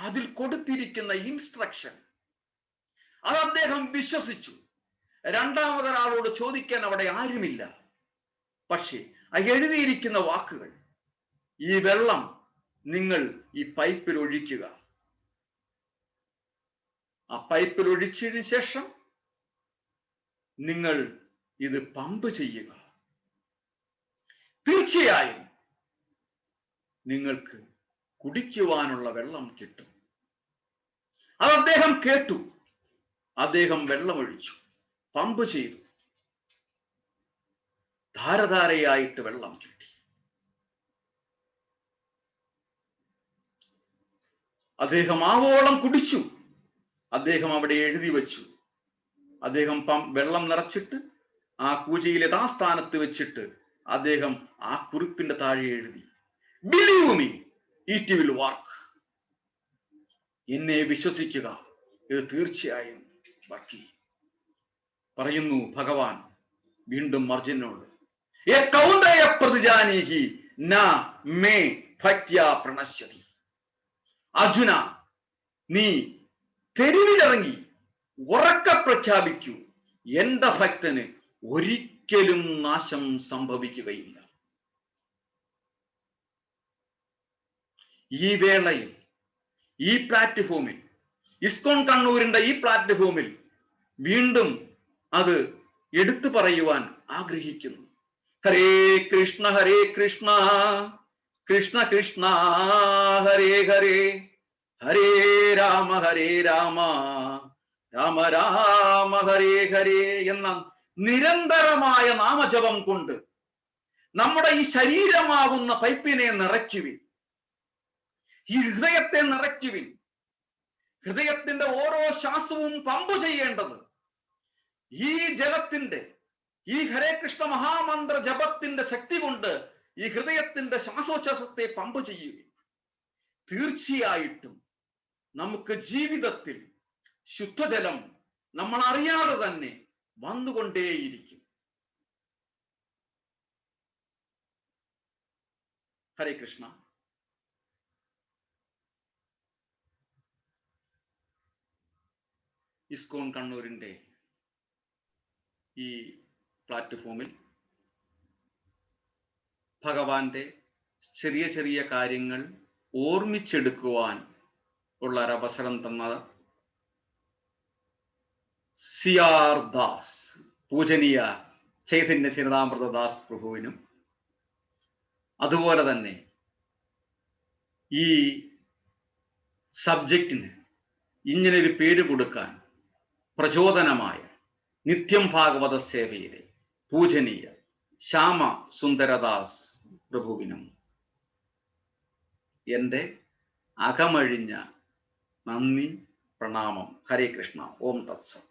അതിൽ കൊടുത്തിരിക്കുന്ന ഇൻസ്ട്രക്ഷൻ അത് അദ്ദേഹം വിശ്വസിച്ചു. രണ്ടാമതൊരാളോട് ചോദിക്കാൻ അവിടെ ആരുമില്ല. പക്ഷേ ആ എഴുതിയിരിക്കുന്ന വാക്കുകൾ, ഈ വെള്ളം നിങ്ങൾ ഈ പൈപ്പിൽ ഒഴിക്കുക, ആ പൈപ്പിൽ ഒഴിച്ചതിന് ശേഷം നിങ്ങൾ ഇത് പമ്പ് ചെയ്യുക, തീർച്ചയായും നിങ്ങൾക്ക് കുടിക്കുവാനുള്ള വെള്ളം കിട്ടും. അത് അദ്ദേഹം കേട്ടു. അദ്ദേഹം വെള്ളമൊഴിച്ചു, പമ്പ് ചെയ്തു, ധാരധാരയായിട്ട് വെള്ളം കിട്ടി. അദ്ദേഹം ആവോളം കുടിച്ചു. അദ്ദേഹം അവിടെ എഴുതി വെച്ചു. അദ്ദേഹം വെള്ളം നിറച്ചിട്ട് ആ കൂജയിലെ ആ സ്ഥാനത്ത് വെച്ചിട്ട് അദ്ദേഹം ആ കുറിപ്പിന്റെ താഴെ എഴുതി, believe me, it will work. എന്നെ വിശ്വസിക്കുക, ഇത് തീർച്ചയായും വർക്ക് ചെയ്യും. പറയുന്നു ഭഗവാൻ വീണ്ടും അർജുനനോട്, ഏ കൗന്ദയ പ്രതിജാനീഹി ന മേ ഭക്ത്യാ പ്രണശ്യതി. അർജുന, നീ തെരുവിലിറങ്ങി ഉറക്കെ പ്രഖ്യാപിക്കൂ, എന്റെ ഭക്തന് ഒരിക്കലും നാശം സംഭവിക്കുകയില്ല. ഈ വേളയിൽ, ഈ പ്ലാറ്റ്ഫോമിൽ, ഇസ്കോൺ കണ്ണൂരിന്റെ ഈ പ്ലാറ്റ്ഫോമിൽ വീണ്ടും അത് എടുത്തു പറയുവാൻ ആഗ്രഹിക്കുന്നു. ഹരേ കൃഷ്ണ കൃഷ്ണ കൃഷ്ണ ഹരേ ഹരേ, ഹരേ രാമ രാമ രാമ ഹരേ ഹരേ എന്ന നിരന്തരമായ നാമജപം കൊണ്ട് നമ്മുടെ ഈ ശരീരമാകുന്ന പൈപ്പിനെ നിറയ്ക്കുവിൻ, ഈ ഹൃദയത്തെ നിറയ്ക്കുവിൻ. ഹൃദയത്തിന്റെ ഓരോ ശ്വാസവും പമ്പ് ചെയ്യേണ്ടത് ഈ ജലത്തിന്റെ, ഈ ഹരേ കൃഷ്ണ മഹാമന്ത്ര ജപത്തിന്റെ ശക്തി കൊണ്ട് ഈ ഹൃദയത്തിന്റെ ശ്വാസോച്ഛ്വാസത്തെ പമ്പ് ചെയ്യുക. തീർച്ചയായിട്ടും നമുക്ക് ജീവിതത്തിൽ ശുദ്ധജലം നമ്മൾ അറിയാതെ തന്നെ വന്നുകൊണ്ടേയിരിക്കും. ഹരേ കൃഷ്ണ. ഇസ്കോൺ കണ്ണൂരിന്റെ ഈ പ്ലാറ്റ്ഫോമിൽ ഭഗവാന്റെ ചെറിയ ചെറിയ കാര്യങ്ങൾ ഓർമ്മിച്ചെടുക്കുവാൻ ഉള്ള ഒരവസരം തന്നത് സിആർ ദാസ്, പൂജനീയ ചൈതന്യ ചരിതാമൃതദാസ് പ്രഭുവിനും, അതുപോലെ തന്നെ ഈ സബ്ജക്റ്റിന് ഇങ്ങനൊരു പേര് കൊടുക്കാൻ പ്രചോദനമായ നിത്യം ഭാഗവത സേവയിലെ പൂജനീയ ശ്യാമ സുന്ദരദാസ് പ്രഭുവിനും എൻ്റെ അകമഴിഞ്ഞ നന്ദി, പ്രണാമം. ഹരേ കൃഷ്ണ. ഓം തത്സത്.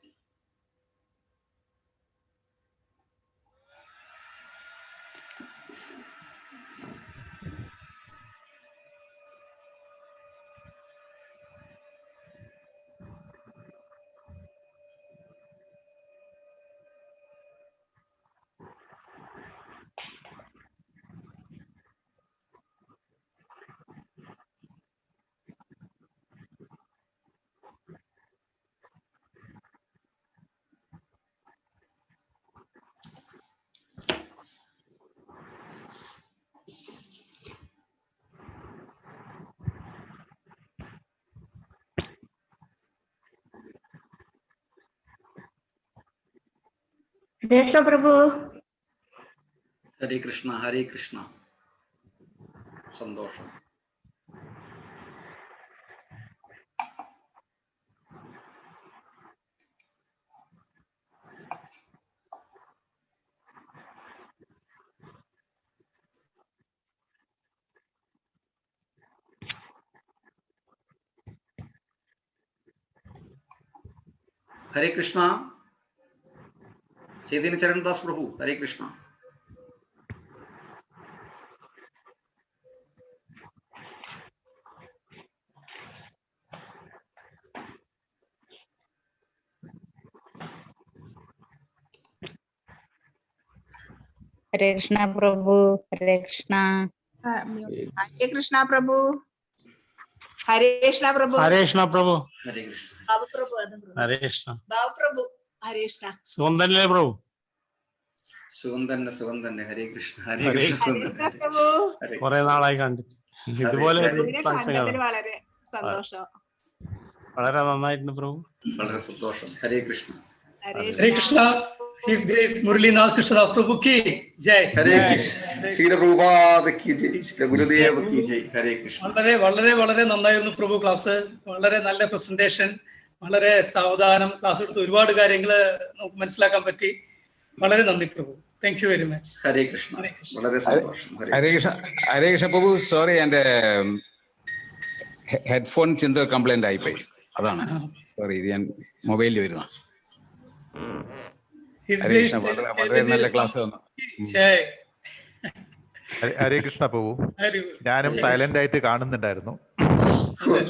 കൃഷ്ണ പ്രഭു. ഹരേ കൃഷ്ണ. ഹരേ കൃഷ്ണ. സന്തോഷം. ഹരേ കൃഷ്ണ. ചൈതന്യ ചരൺദാസ് പ്രഭു. ഹരേ കൃഷ്ണ. ഹരേ കൃഷ്ണ പ്രഭു. ഹരേ കൃഷ്ണ. ഹരേ കൃഷ്ണ പ്രഭു. ഹരേ കൃഷ്ണ പ്രഭു. ഹരേ കൃഷ്ണ പ്രഭു. ഹരേ കൃഷ്ണ. ഹരേ കൃഷ്ണ. ബാബു പ്രഭു. ഹരേ കൃഷ്ണ. സുഖം തന്നെയല്ലേ പ്രഭു? സുഖം തന്നെ. ഹരേ കൃഷ്ണ. ഹരേ കൃഷ്ണ. സുഖം തന്നെ. ഹരേ കുറെ നാളായി കണ്ടിട്ട്. ഇതുപോലെ ഒരു ഇതിനെ ഫംഗ്ഷൻ കണ്ടതിൽ വളരെ സന്തോഷം. വളരെ നന്നായിട്ടുണ്ട് പ്രഭു. വളരെ സന്തോഷം. ഹരേ കൃഷ്ണ. हरे कृष्णा, His Grace मुरलीनाथ कृष्णदास प्रभु की जय. ഹരേ കൃഷ്ണ. ശ്രീല പ്രഭുപാദ കി ജയ്. ശ്രീല ഗുരുദേവ കി ജയ്. ഹരേ കൃഷ്ണ. വളരെ നന്നായിരുന്നു പ്രഭു ക്ലാസ്. വളരെ നല്ല പ്രസന്റേഷൻ. വളരെ സാവധാനം ക്ലാസ് എടുത്ത് ഒരുപാട് കാര്യങ്ങൾ നമുക്ക് മനസ്സിലാക്കാൻ പറ്റി. വളരെ നന്ദി Prabhu. Thank you very much. Hare Krishna. വളരെ സന്തോഷം. ഹരേ കൃഷ്ണ പ്രഭു. സോറി, എന്റെ ഹെഡ്ഫോൺ എന്തോ കംപ്ലൈന്റ് ആയിപ്പോയി, അതാണ്. സോറി, ഇത് ഞാൻ മൊബൈലിൽ വരുന്ന. ഹരേ കൃഷ്ണ. വളരെ നല്ല ക്ലാസ് വന്നു. ജയ്. ഹരേ കൃഷ്ണ പ്രഭു. ഞാനും സൈലന്റ് ആയിട്ട് കാണുന്നുണ്ടായിരുന്നു.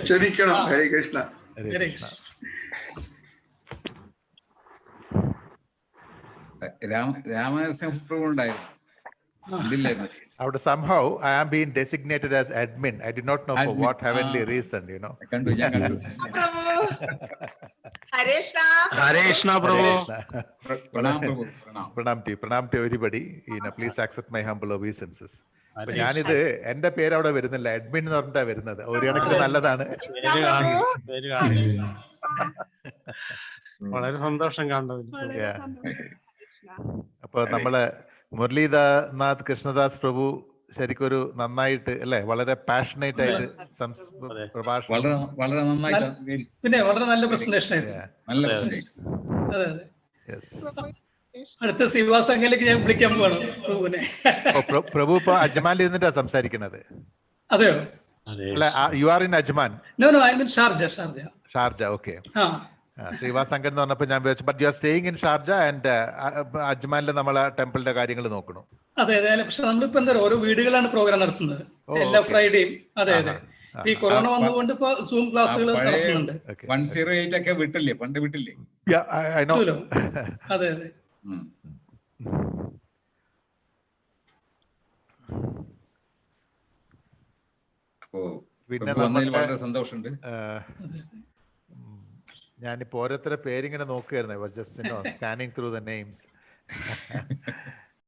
ക്ഷമിക്കണം. ഹരേ കൃഷ്ണ. ഹരേ കൃഷ്ണ. രാമനരസിംഹ പ്രഭു ഉണ്ടായിരുന്നു. അവിടെ somehow I am being designated as admin. I did not know for what heavenly reason, you know. കണ്ടു, ഞാൻ കണ്ടു. ഹരേ കൃഷ്ണ. ഹരേ കൃഷ്ണ പ്രഭു. പ്രണാം പ്രഭു. Pranam to everybody. You know, please accept my humble obeisances. അപ്പൊ ഞാനിത് എന്റെ പേര് അവിടെ വരുന്നില്ല, അഡ്മിൻ എന്ന് പറഞ്ഞിട്ടാ വരുന്നത്. ഒരു കണക്കിന് നല്ലതാണ്. വളരെ സന്തോഷം കണ്ടതിൽ. അപ്പൊ നമ്മള് മുരളീനാഥ് കൃഷ്ണദാസ് പ്രഭു ശരിക്കൊരു നന്നായിട്ട് അല്ലെ, വളരെ പാഷനേറ്റ് ആയിട്ട് പ്രഭാഷണം. വളരെ നന്നായിട്ട്. പിന്നെ വളരെ നല്ല പ്രസന്റേഷൻ ആയിരുന്നു. നല്ല അതെ. അടുത്ത ശ്രീവാസംഗയിലേക്ക് ഞാൻ വിളിക്കാൻ പോകണം പ്രഭുവിനെ. പ്രഭു ഇപ്പൊ അജ്മാനിൽ ഇരുന്നിട്ടാ സംസാരിക്കണത്? അതെയോ? അല്ല, you are in Ajman? No, I mean Sharjah. Okay. ശ്രീവാസംഗൻ എന്ന് പറഞ്ഞപ്പോ ഞാൻ വിചാരിച്ചു, but you are staying in Sharjah and അജ്മാനിൽ നമ്മളെ ടെമ്പിളിന്റെ കാര്യങ്ങൾ നോക്കണം. അതെ. പക്ഷെ നമ്മളിപ്പോ എന്താ ഓരോ വീടുകളാണ് പ്രോഗ്രാം നടത്തുന്നത് എല്ലാ ഫ്രൈഡേയും. അതെ. ഈ കൊറോണ വന്നുകൊണ്ട് ഇപ്പൊ സൂം ക്ലാസ്സുകൾ നടത്തുന്നുണ്ട്. 108 ഒക്കെ വിട്ടില്ലേ, പണ്ട് വിട്ടില്ലേ? അതെ. പിന്നെ വളരെ സന്തോഷമുണ്ട്. ഞാനിപ്പോ ഓരോരുത്തരുടെ പേരിങ്ങനെ നോക്കുകയായിരുന്നു. Scanning through the names.